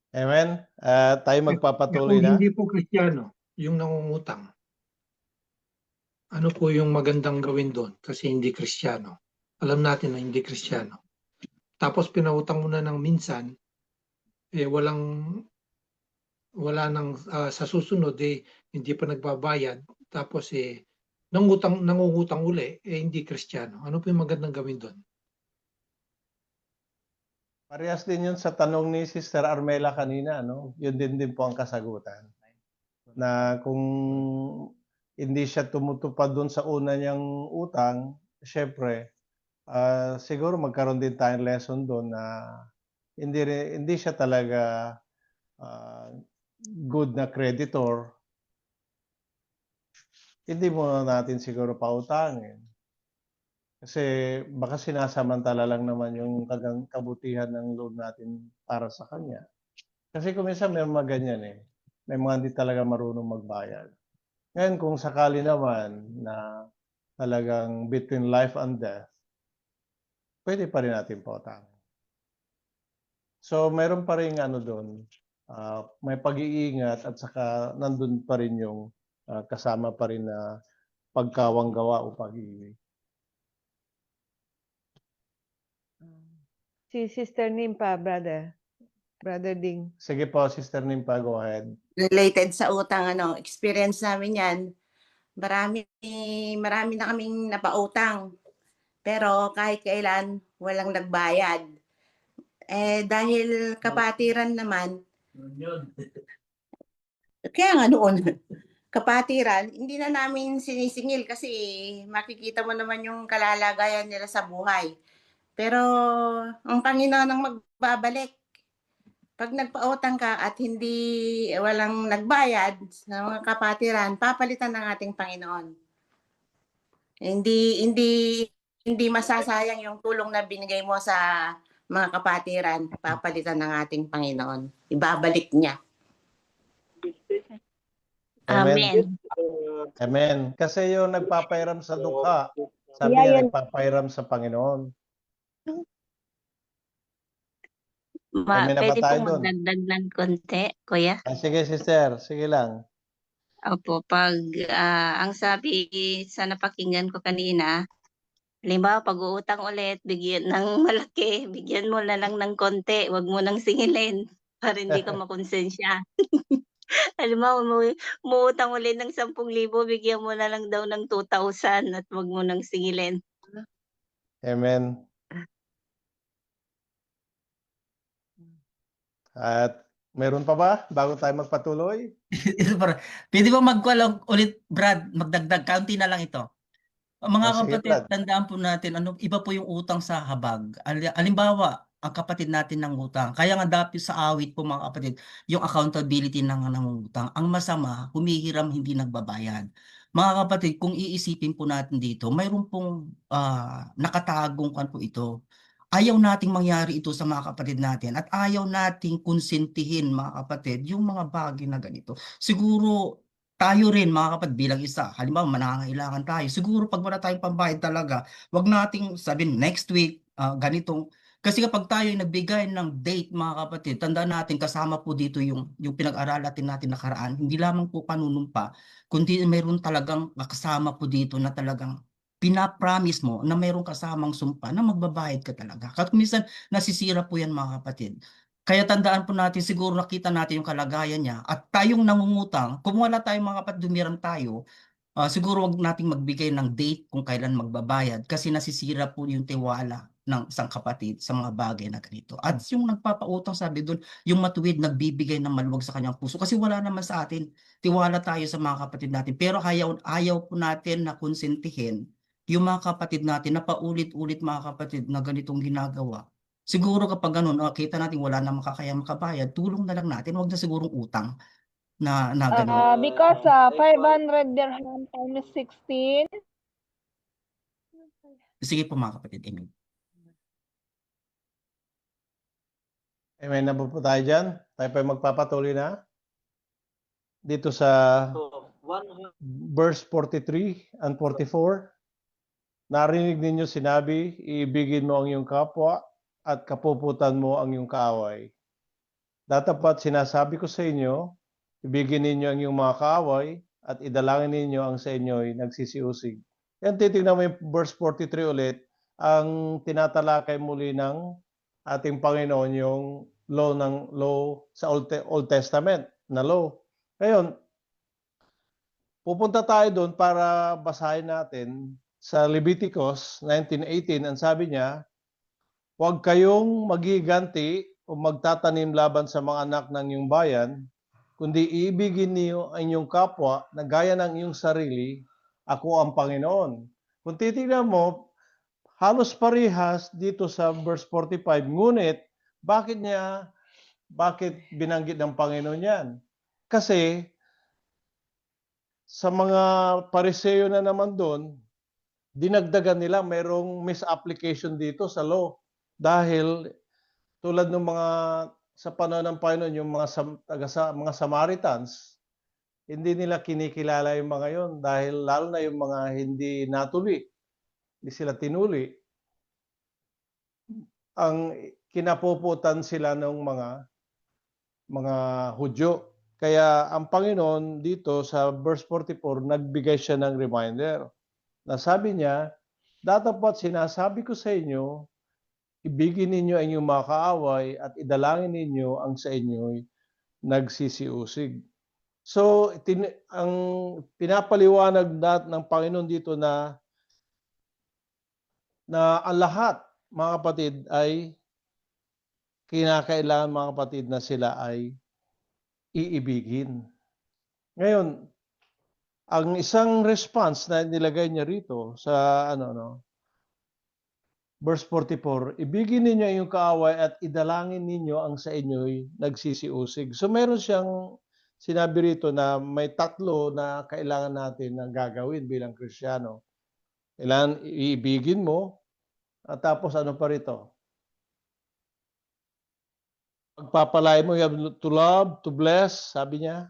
Amen? Tayo magpapatuloy Kung na. hindi po Kristiyano, yung nangungutang, ano po yung magandang gawin doon? Kasi hindi Kristiyano. Alam natin na hindi Kristiyano. Tapos pinautang mo na ng minsan, wala nang sa susunod, hindi pa nagbabayad. Tapos nangungutang uli, hindi Kristiyano. Ano po yung magandang gawin doon? Parehas din yun sa tanong ni Sister Armela kanina, no? Yun din po ang kasagutan. Na kung hindi siya tumutupad doon sa una niyang utang, syempre, siguro magkaroon din tayong lesson doon na hindi siya talaga good na creditor. Hindi mo natin siguro pautangin. Kasi baka sinasamantala lang naman yung kabutihan ng loob natin para sa kanya. Kasi kung minsan may mga ganyan eh. May mga hindi talaga marunong magbayad. Ngayon kung sakali naman na talagang between life and death, pwede pa rin natin pautangin. So mayroon pa rin doon, may pag-iingat at saka nandun pa rin yung kasama pa rin na pagkawanggawa o pag-ibig. Si Sister Nimpa, brother. Brother Ding. Sige po, Sister Nimpa, go ahead. Related sa utang, experience namin yan. Marami na kaming napautang. Pero kahit kailan, walang nagbayad. Dahil kapatiran naman, kaya nga noon, kapatiran, hindi na namin sinisingil kasi makikita mo naman yung kalalagayan nila sa buhay. Pero ang Panginoon ang magbabalik. Pag nagpautang ka at walang nagbayad sa mga kapatiran, papalitan ng ating Panginoon. Hindi masasayang yung tulong na binigay mo sa mga kapatiran, papalitan ng ating Panginoon. Ibabalik niya. Amen. Amen. Kasi yung nagpapairam sa dukha, sabi niya nagpapairam sa Panginoon. May Pwede nabatay pong doon. magdagdag ng konti, kuya? Sige, sister. Sige lang. Opo, ang sabi sa napakinggan ko kanina, halimbawa pag-uutang ulit, bigyan ng malaki, bigyan mo na lang ng konti, wag mo nang singilin para hindi ka makonsensya. Halimbawa, umuutang ulit ng 10,000, bigyan mo na lang daw ng 2,000 at wag mo nang singilin. Amen. At meron pa ba bago tayo magpatuloy? Pwede ba magkuha ulit, Brad, magdagdag, kaunti na lang ito. Mga Sige, kapatid, Brad. tandaan po natin, iba po yung utang sa habag. Halimbawa, ang kapatid natin ng utang. Kaya nga dapat sa awit po mga kapatid, yung accountability ng utang. Ang masama, humihiram, hindi nagbabayad. Mga kapatid, kung iisipin po natin dito, mayroon pong nakatagong kan po ito. Ayaw nating mangyari ito sa mga kapatid natin at ayaw nating konsentihin mga kapatid yung mga bagay na ganito. Siguro tayo rin mga kapatid bilang isa, halimbawa nangangailangan tayo, siguro pag wala tayong pambayad talaga, wag nating sabihin next week, ganitong, kasi kapag tayo ay nagbigay ng date mga kapatid, tandaan natin kasama po dito yung pinag-aral natin nakaraan, hindi lamang po panunumpa, kundi mayroon talagang kasama po dito na talagang pinapromise mo na mayroong kasamang sumpa na magbabayad ka talaga. Kasi minsan nasisira po yan mga kapatid. Kaya tandaan po natin, siguro nakita natin yung kalagayan niya at tayong nangungutang, kung wala tayong mga kapatid, dumiram tayo, siguro wag nating magbigay ng date kung kailan magbabayad kasi nasisira po yung tiwala ng isang kapatid sa mga bagay na ganito. At yung nagpapautang, sabi doon, yung matuwid nagbibigay ng maluwag sa kanyang puso kasi wala naman sa atin. Tiwala tayo sa mga kapatid natin. Pero ayaw po natin na konsentihin yung mga kapatid natin na paulit-ulit mga kapatid na ganitong ginagawa. Siguro kapag ganun, kita natin wala na makakaya makabayad, tulong na lang natin, wag na sigurong utang na ganun. Because 500 dirham times 16. Sige po mga kapatid, amen. Amen na po tayo dyan. Tayo pa magpapatuloy na. Dito sa verse 43 and 44. Narinig ninyo sinabi, iibigin mo ang iyong kapwa at kapuputan mo ang iyong kaaway. Datapat sinasabi ko sa inyo, ibigin ninyo ang iyong mga kaaway at idalangin ninyo ang sa inyo'y nagsisiusig. Yan, titignan mo yung verse 43 ulit, ang tinatalakay muli ng ating Panginoon yung law sa Old Testament na law. Ngayon, pupunta tayo doon para basahin natin sa Leviticus 19:18. Ang sabi niya, huwag kayong magiganti o magtatanim laban sa mga anak ng iyong bayan, kundi iibigin niyo ang inyong kapwa na gaya ng iyong sarili, ako ang Panginoon. Kung titignan mo, halos parehas dito sa verse 45, ngunit bakit binanggit ng Panginoon yan? Kasi sa mga Pariseo na naman doon, dinagdagan nila mayroong misapplication dito sa law. Dahil tulad ng mga sa panahon ng Panginoon, yung mga Samaritans, hindi nila kinikilala yung mga yon dahil lalo na yung mga hindi natuli, hindi sila tinuli. Ang kinapuputan sila ng mga Hudyo. Kaya ang Panginoon dito sa verse 44, nagbigay siya ng reminder. Na sabi niya, datapat sinasabi ko sa inyo, ibigin ninyo ang inyong mga kaaway at idalangin ninyo ang sa inyo'y nagsisiusig. So, ang pinapaliwanag ng Panginoon dito na ang lahat, mga kapatid, ay kinakailangan, mga kapatid, na sila ay iibigin. Ngayon, ang isang response na nilagay niya rito sa verse 44, ibigin ninyo ang iyong kaaway at idalangin ninyo ang sa inyo'y nagsisiusig. So meron siyang sinabi rito na may tatlo na kailangan natin na gagawin bilang Kristiyano. Kailangan iibigin mo at tapos ano pa rito? Pagpapalay mo, you have to love, to bless, sabi niya.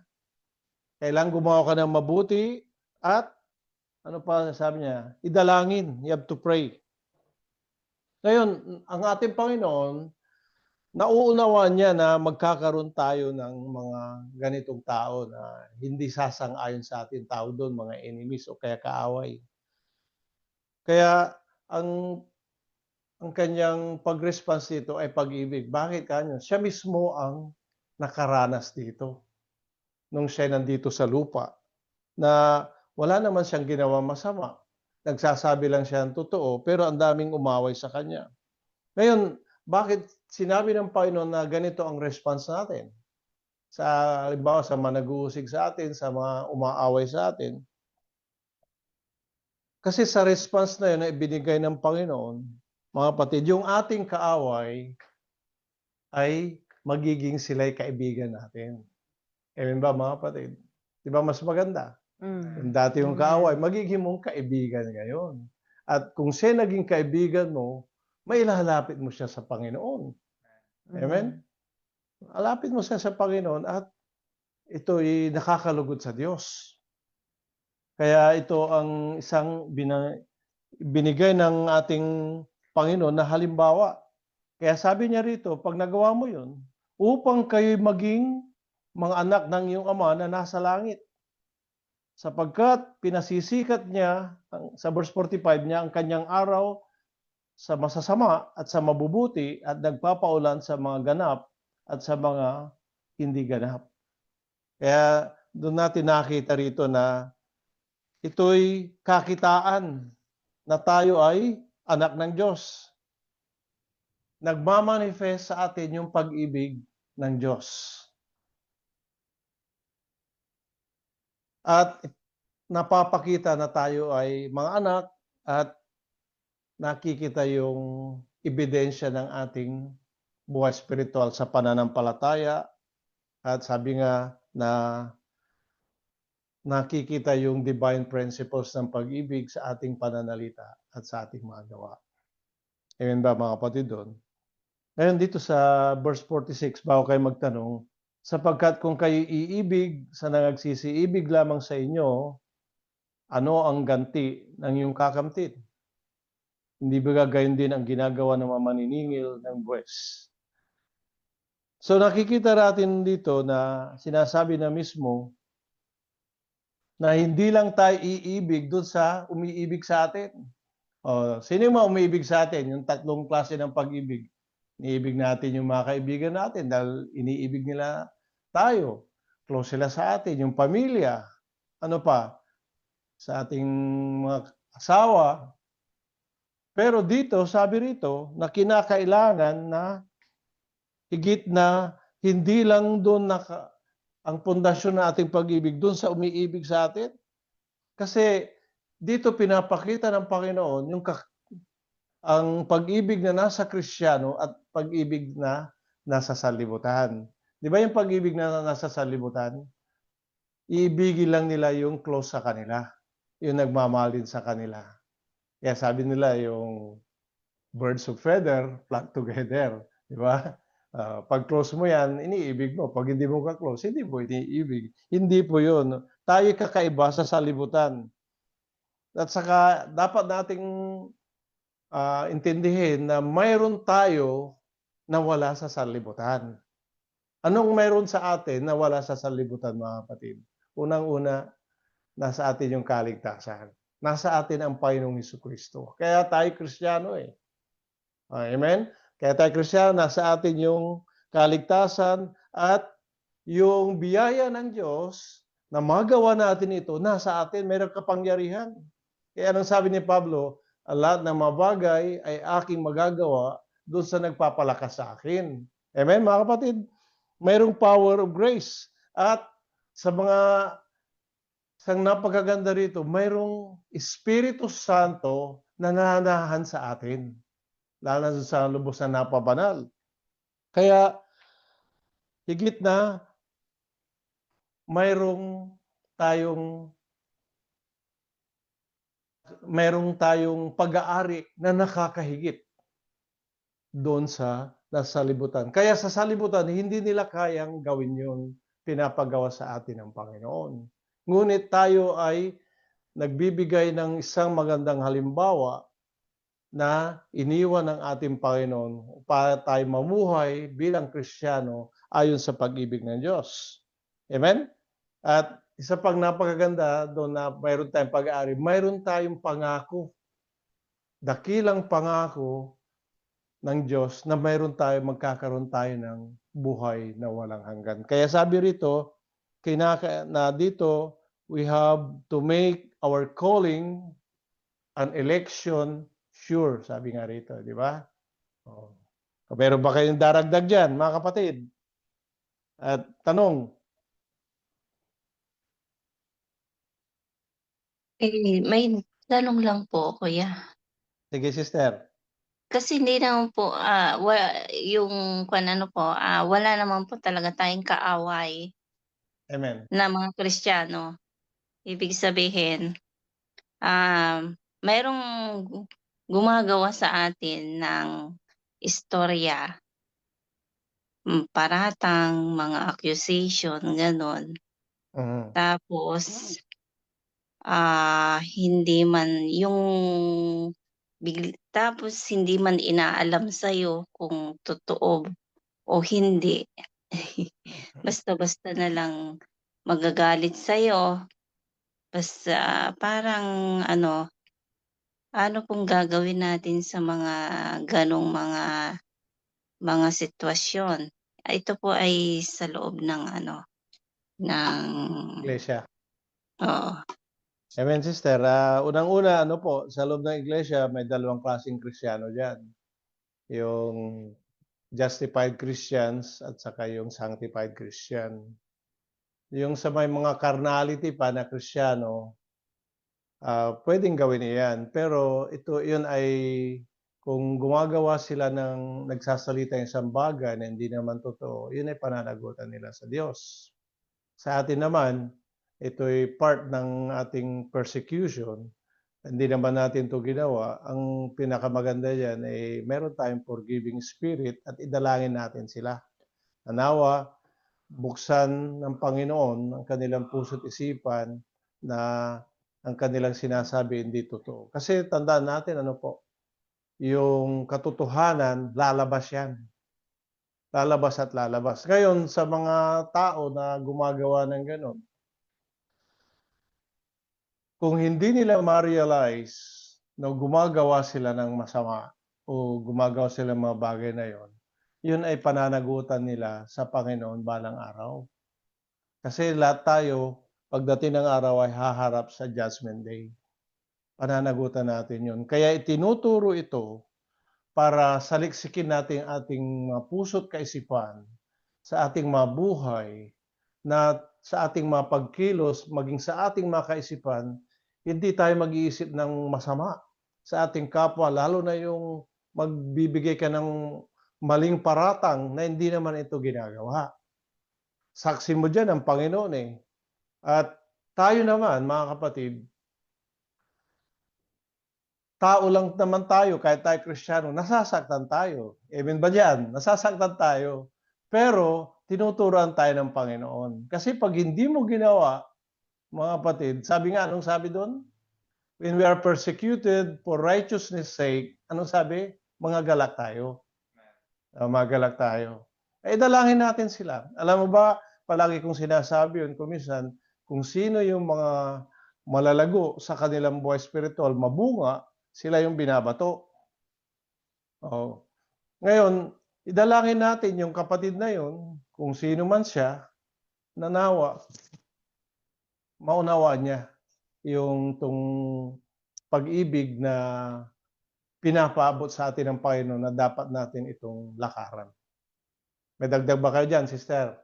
Kailangan gumawa ka ng mabuti at ano pa sabi niya? Idalangin, you have to pray. Ngayon, ang ating Panginoon, nauunawaan niya na magkakaroon tayo ng mga ganitong tao na hindi sasang-ayon sa atin, tao doon, mga enemies o kaya kaaway. Kaya ang kanyang pag-response dito ay pag-ibig. Bakit kanyo? Siya mismo ang nakaranas dito nung siya nandito sa lupa na wala naman siyang ginawa masama. Nagsasabi lang siya ng totoo, pero ang daming umaway sa kanya. Ngayon, bakit sinabi ng Panginoon na ganito ang response natin? Halimbawa, sa mga nag-uusig sa atin, sa mga umaaway sa atin. Kasi sa response na yun na ibinigay ng Panginoon, mga kapatid, yung ating kaaway ay magiging sila'y kaibigan natin. Amen ba, mga kapatid? Di ba mas maganda? Yung dati yung kaaway, magiging mong kaibigan ngayon. At kung siya naging kaibigan mo, may ilalapit mo siya sa Panginoon. Amen? Alapit mo siya sa Panginoon at ito'y nakakalugod sa Diyos. Kaya ito ang isang binigay ng ating Panginoon na halimbawa. Kaya sabi niya rito, pag nagawa mo yun, upang kayo'y maging mga anak ng iyong Ama na nasa langit. Sapagkat pinasisikat niya, sa verse 45 niya, ang kanyang araw sa masasama at sa mabubuti at nagpapaulan sa mga ganap at sa mga hindi ganap. Kaya doon natin nakita rito na ito'y kakitaan na tayo ay anak ng Diyos. Nagmamanifest sa atin yung pag-ibig ng Diyos. At napapakita na tayo ay mga anak at nakikita yung ebidensya ng ating buhay spiritual sa pananampalataya. At sabi nga na nakikita yung divine principles ng pag-ibig sa ating pananalita at sa ating mga gawa. Amen ba mga kapatid doon? Ngayon dito sa verse 46, bago kayo magtanong, sapagkat kung kayo iibig sa nagsisiibig lamang sa inyo, ano ang ganti ng iyong kakamtin? Hindi ba gayon din ang ginagawa ng mga maniningil ng buwes? So nakikita natin dito na sinasabi na mismo na hindi lang tayo iibig doon sa umiibig sa atin. Sino yung mga umiibig sa atin? Yung tatlong klase ng pag-ibig. Iniibig natin yung mga kaibigan natin dahil iniibig nila tayo. Close sila sa atin. Yung pamilya. Ano pa? Sa ating mga asawa. Pero dito, sabi rito, na kinakailangan na higit na hindi lang doon ang pundasyon ng ating pag-ibig doon sa umiibig sa atin. Kasi dito pinapakita ng Panginoon yung ang pag-ibig na nasa Kristiyano at pag-ibig na nasa sanlibutan. Di ba yung pag-ibig na nasa sanlibutan? Iibigin lang nila yung close sa kanila. Yung nagmamahal din sa kanila. Kaya sabi nila yung birds of feather flock together. Di ba? Pag close mo yan, iniibig mo. Pag hindi mo ka-close, hindi mo iniibig. Hindi po yun. Tayo kakaiba sa sanlibutan. At saka dapat nating intindihin na mayroon tayo na wala sa sanlibutan. Anong mayroon sa atin na wala sa sanlibutan, mga kapatid? Unang-una, nasa atin yung kaligtasan. Nasa atin ang Panginoong Jesucristo. Kaya tayo Kristiyano eh. Amen? Kaya tayo Kristiyano, nasa atin yung kaligtasan at yung biyaya ng Diyos na magawa natin ito, nasa atin, mayroong kapangyarihan. Kaya anong sabi ni Pablo, ang lahat ng mga bagay ay aking magagawa doon sa nagpapalakas sa akin. Amen, mga kapatid? Mayroong power of grace. At sa napakaganda rito, mayroong Espiritu Santo na nananahan sa atin. Lalo na sa lubos na napabanal. Kaya, higit na mayroong tayong pag-aari na nakakahigit doon sa nasa libutan. Kaya sa salibutan, hindi nila kayang gawin yun, pinapagawa sa atin ng Panginoon. Ngunit tayo ay nagbibigay ng isang magandang halimbawa na iniwan ng ating Panginoon para tayo mamuhay bilang Kristiyano ayon sa pag-ibig ng Diyos. Amen? At isa pang napakaganda doon na mayroon tayong pag-aari, mayroon tayong pangako. Dakilang pangako ng Diyos na magkakaroon tayo ng buhay na walang hanggan. Kaya sabi rito, na dito, we have to make our calling an election sure. Sabi nga rito, di ba? Meron ba kayong daragdag dyan, mga kapatid? At tanong, May tanong lang po, kuya. sige sister. Kasi hindi naman po, yung wala naman po talaga tayong kaaway Amen. na mga Kristiyano. Ibig sabihin, mayroong gumagawa sa atin ng istorya, paratang, mga accusation, ganon. Tapos, hindi man inaalam sa'yo kung totoo o hindi. Basta-basta na lang magagalit sa'yo. Basta parang ano pong gagawin natin sa mga ganong mga sitwasyon? Ito po ay sa loob ng ano, ng Iglesia. oo. Amen, sister. Unang-una, ano po, sa loob ng iglesia, may dalawang klaseng Kristiyano dyan. Yung justified Christians at saka yung sanctified Christian. Yung sa may mga carnality pa na Kristiyano, pwedeng gawin iyan. Pero yun ay kung gumagawa sila ng nagsasalita ng isang bagay na hindi naman totoo, yun ay pananagutan nila sa Diyos. Sa atin naman, ito'y part ng ating persecution. Hindi naman natin ito ginawa. Ang pinakamaganda diyan ay meron tayong forgiving spirit at idalangin natin sila. Nawa, buksan ng Panginoon ang kanilang puso't isipan na ang kanilang sinasabi hindi totoo. Kasi tandaan natin, ano po, yung katotohanan, lalabas yan. Lalabas at lalabas. Ngayon, sa mga tao na gumagawa ng ganon, kung hindi nila ma-realize na gumagawa sila ng masama o gumagawa sila ng mga bagay na yon, yun ay pananagutan nila sa Panginoon balang araw. Kasi lahat tayo, pagdating ng araw ay haharap sa Judgment Day. Pananagutan natin yun. Kaya itinuturo ito para saliksikin natin ating mga puso't kaisipan sa ating mga buhay, na sa ating mga pagkilos, maging sa ating mga kaisipan, hindi tayo mag-iisip ng masama sa ating kapwa, lalo na yung magbibigay ka ng maling paratang na hindi naman ito ginagawa. Saksi mo dyan ang Panginoon eh. At tayo naman, mga kapatid, tao lang naman tayo, kahit tayo Kristiyano, nasasaktan tayo. Amen ba dyan? Nasasaktan tayo. Pero, tinuturuan tayo ng Panginoon. Kasi pag hindi mo ginawa, mga kapatid, sabi nga, anong sabi doon? When we are persecuted for righteousness' sake, anong sabi? Mga galak tayo. Mga galak tayo. Dalangin natin sila. Alam mo ba, palagi kong sinasabi yun, kuminsan, kung sino yung mga malalago sa kanilang buhay spiritual, mabunga, sila yung binabato. Oh. Ngayon, idalangin natin yung kapatid na yun, kung sino man siya, nanawa, maunawa niya yung tong pag-ibig na pinapaabot sa atin ng Panginoon na dapat natin itong lakaran. May dagdag ba kayo dyan, sister?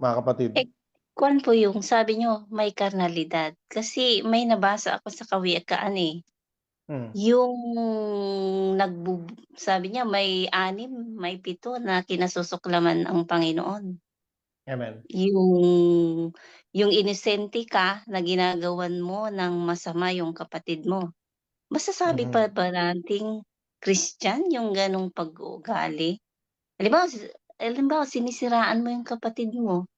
Mga kapatid. Kuwan po yung sabi nyo, may karnalidad. Kasi may nabasa ako sa Kawikaan eh. Yung sabi niya may 6, may 7 na kinasusuklaman ang Panginoon. Amen. Yung inosente ka na ginagawan mo ng masama yung kapatid mo. Masasabi pa ba nating Christian yung ganong pag-uugali? Halimbawa, sinisiraan mo yung kapatid mo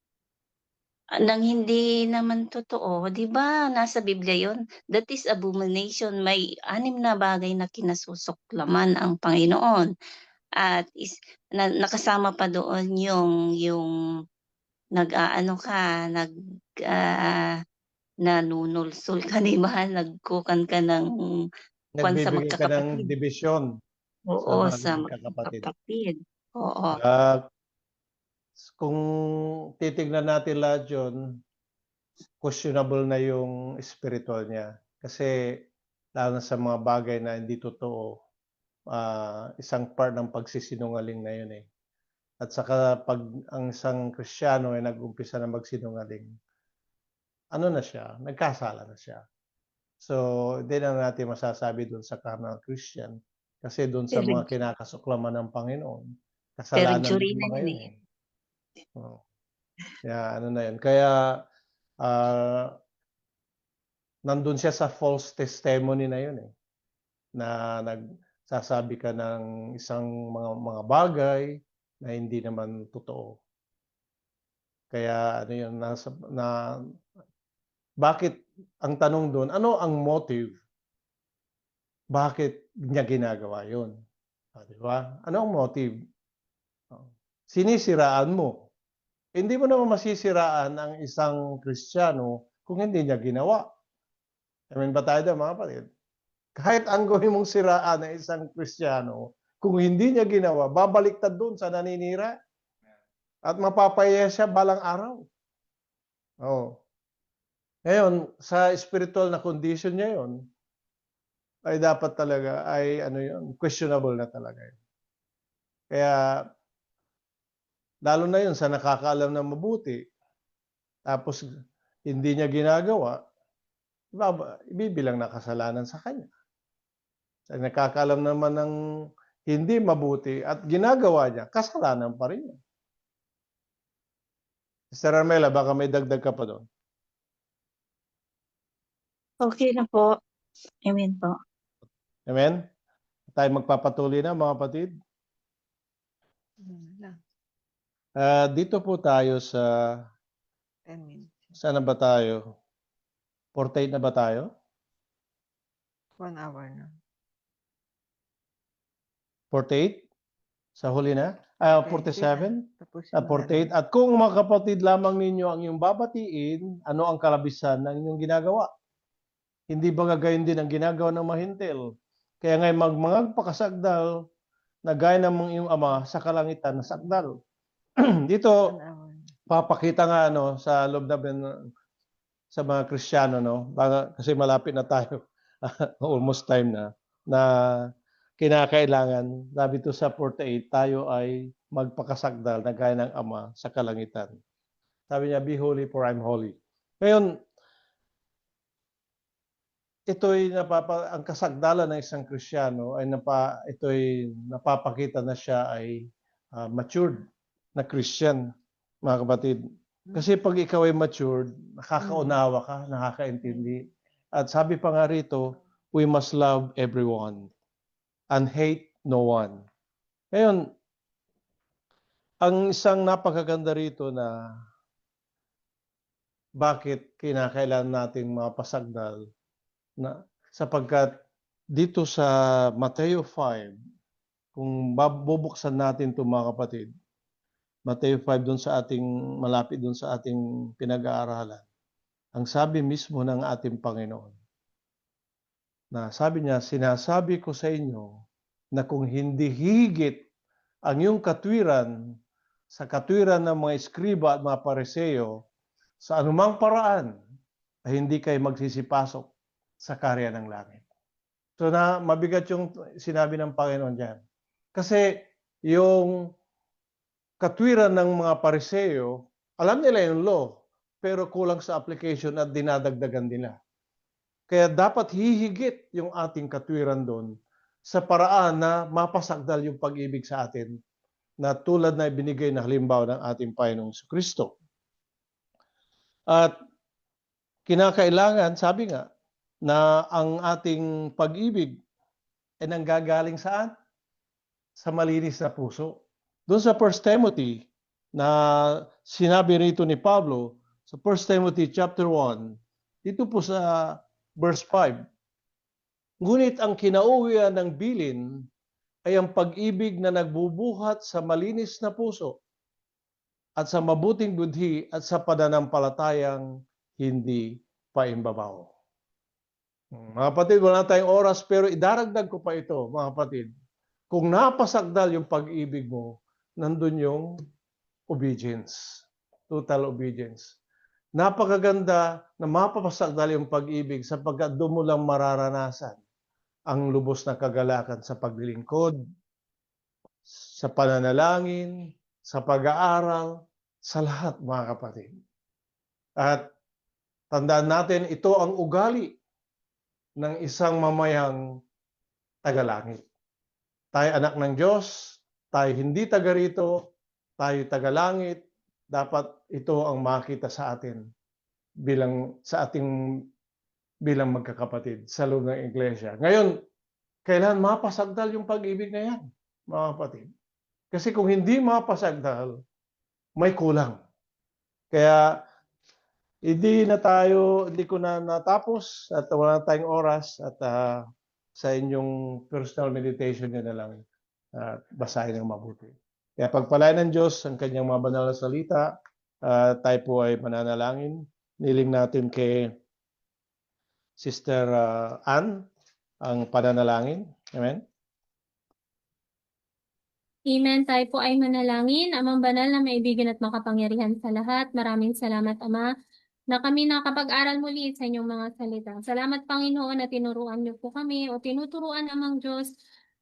nang hindi naman totoo, 'di ba nasa Biblia 'yon? That is abomination. May 6 na bagay na kinasusuklaman ang Panginoon at nakasama pa doon yung nag-aano ka, nanunulsol ka, 'di ba? Nagkukan ka ng kwan sa Nagbibigay ka ng magkakapatid. dibisyon Oo, sa sa mga magkakapatid. magkakapatid. Oo. Kung titignan natin lahat yun, questionable na yung spiritual niya. Kasi lalo sa mga bagay na hindi totoo, isang part ng pagsisinungaling na yun eh. At saka pag ang isang Kristiyano ay nag-umpisa na magsinungaling, ano na siya, nagkasala na siya. So, hindi na natin masasabi doon sa carnal Christian kasi doon sa mga kinakasuklaman ng Panginoon, kasalanan Perjury ng na mga yun yun eh. ano na yun. Kaya, nandun siya sa false testimony na yun eh. Na nagsasabi ka ng isang mga bagay na hindi naman totoo. Kaya ano yun, bakit ang tanong doon, ano ang motive? Bakit niya ginagawa yun? Di ba? Ano ang motive? Sinisiraan mo. Hindi mo naman masisiraan ang isang Kristiyano kung hindi niya ginawa. Amen ba tayo doon, mga kapatid? Kahit ang gawin mong siraan ng isang Kristiyano, kung hindi niya ginawa, babaliktad doon sa naninira. At mapapahiya siya balang araw. Oh. Ngayon, sa spiritual na condition niya yon, ay dapat talaga ay ano yun, questionable na talaga yun. Kaya lalo na yun sa nakakaalam na mabuti, tapos hindi niya ginagawa, ibibilang na kasalanan sa kanya. Sa nakakaalam naman ng hindi mabuti at ginagawa niya, kasalanan pa rin yun. Sister Armela, baka may dagdag ka pa doon. Okay na po. Amen po. Amen? Tayo magpapatuloy na mga kapatid. Dito po tayo sa, 10 minutes. saan na ba tayo? 48 na ba tayo? 1 hour na. 48? Sa huli na? Okay, 47? Tapusin mo na 48. rin. At kung mga kapatid lamang ninyo ang iyong babatiin, ano ang kalabisan ng inyong ginagawa? Hindi ba gagayon din ang ginagawa ng mahintil? Kaya ngayon magpakasagdal na gaya ng iyong ama sa kalangitan na sagdal. Dito, 1 hour. papakita nga sa loob na sa mga Kristiyano, kasi malapit na tayo, almost time na kinakailangan, sabi ito sa 48, tayo ay magpakasagdal na gaya ng Ama sa kalangitan. Sabi niya, be holy for I'm holy. Ngayon, ang kasagdalan ng isang Kristiyano ay napapakita na siya ay matured na Christian, mga kapatid. Kasi pag ikaw ay matured, nakakaunawa ka, nakakaintindi. At sabi pa nga rito, we must love everyone and hate no one. Ngayon, ang isang napakaganda rito na bakit kinakailangan nating mapasagdal sapagkat dito sa Mateo 5, kung bubuksan natin ito mga kapatid, Mateo 5 doon sa malapit doon sa ating pinag-aaralan, ang sabi mismo ng ating Panginoon, na sabi niya, sinasabi ko sa inyo na kung hindi higit ang iyong katwiran sa katwiran ng mga eskriba at mga pariseo, sa anumang paraan, ay hindi kayo magsisipasok sa karya ng langit. So mabigat yung sinabi ng Panginoon diyan. Kasi yung katwiran ng mga pariseo, alam nila yung law, pero kulang sa application at dinadagdagan nila. Kaya dapat hihigit yung ating katwiran doon sa paraan na mapasagdal yung pag-ibig sa atin na tulad na ibinigay na halimbawa ng ating Panginoong Kristo. At kinakailangan, sabi nga, na ang ating pag-ibig ay nanggagaling saan? Sa malinis na puso. Doon sa 1 Timothy na sinabi rito ni Pablo, sa 1 Timothy chapter 1, dito po sa verse 5, ngunit ang kinauwian ng bilin ay ang pag-ibig na nagbubuhat sa malinis na puso at sa mabuting budhi at sa pananampalatayang hindi paimbabaw. Mga kapatid, wala tayong oras pero idaragdag ko pa ito, mga kapatid. Kung napasagdal yung pag-ibig mo, nandun yung obedience, total obedience. Napakaganda na mapapasagdal yung pag-ibig sapagkat doon mo lang mararanasan ang lubos na kagalakan sa paglilingkod, sa pananalangin, sa pag-aaral, sa lahat mga kapatid. At tandaan natin, ito ang ugali ng isang mamayang tagalangit. Tayo anak ng Diyos, tayo hindi taga rito, tayo tagalangit, dapat ito ang makita sa atin bilang magkakapatid sa loob ng iglesia. Ngayon, kailan mapasagdal yung pag-ibig na yan, mga kapatid? Kasi kung hindi mapasagdal, may kulang. Kaya hindi ko na natapos at wala na tayong oras at sa inyong personal meditation nyo na lang basahin ng mabuti. Kaya pagpalain ng Diyos ang kanyang mga banal na salita, tayo po ay mananalangin. Niling natin kay Sister Ann ang pananalangin. Amen? Amen. Tayo po ay manalangin. Amang banal na maibigan at makapangyarihan sa lahat. Maraming salamat, Ama, na kami nakapag-aral muli sa inyong mga salita. Salamat, Panginoon, na tinuruan niyo po kami o tinuturuan, Amang Diyos,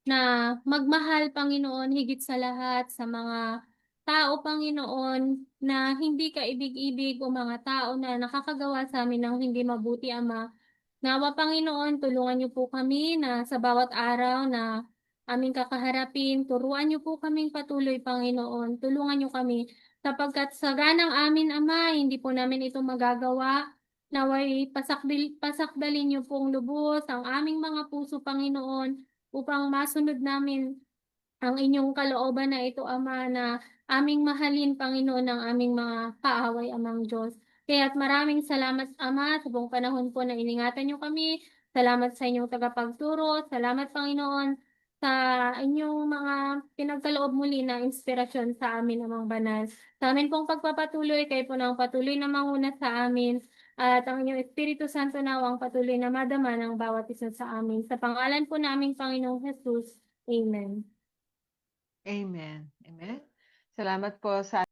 na magmahal, Panginoon, higit sa lahat sa mga tao, Panginoon, na hindi kaibig-ibig o mga tao na nakakagawa sa amin ng hindi mabuti, Ama. Nawa, Panginoon, tulungan niyo po kami na sa bawat araw na aming kakaharapin, turuan niyo po kaming patuloy, Panginoon. Tulungan niyo kami sapagkat sa ganang amin, Ama, hindi po namin ito magagawa. Naway pasakdalin niyo pong lubos ang aming mga puso, Panginoon, upang masunod namin ang inyong kalooban na ito, Ama, na aming mahalin, Panginoon, ng aming mga kaaway, Amang Diyos. Kaya't maraming salamat, Ama, sa buong panahon po na iningatan niyo kami. Salamat sa inyong tagapagturo. Salamat, Panginoon, sa inyong mga pinagkaloob muli na inspirasyon sa amin, Amang Banal. Sa amin pong pagpapatuloy, kayo po nang patuloy na manguna sa amin. At ang inyong Espiritu Santo nawang patuloy na madama ng bawat isa sa amin. Sa pangalan po naming Panginoong Jesus. Amen. Amen. Amen. Salamat po sa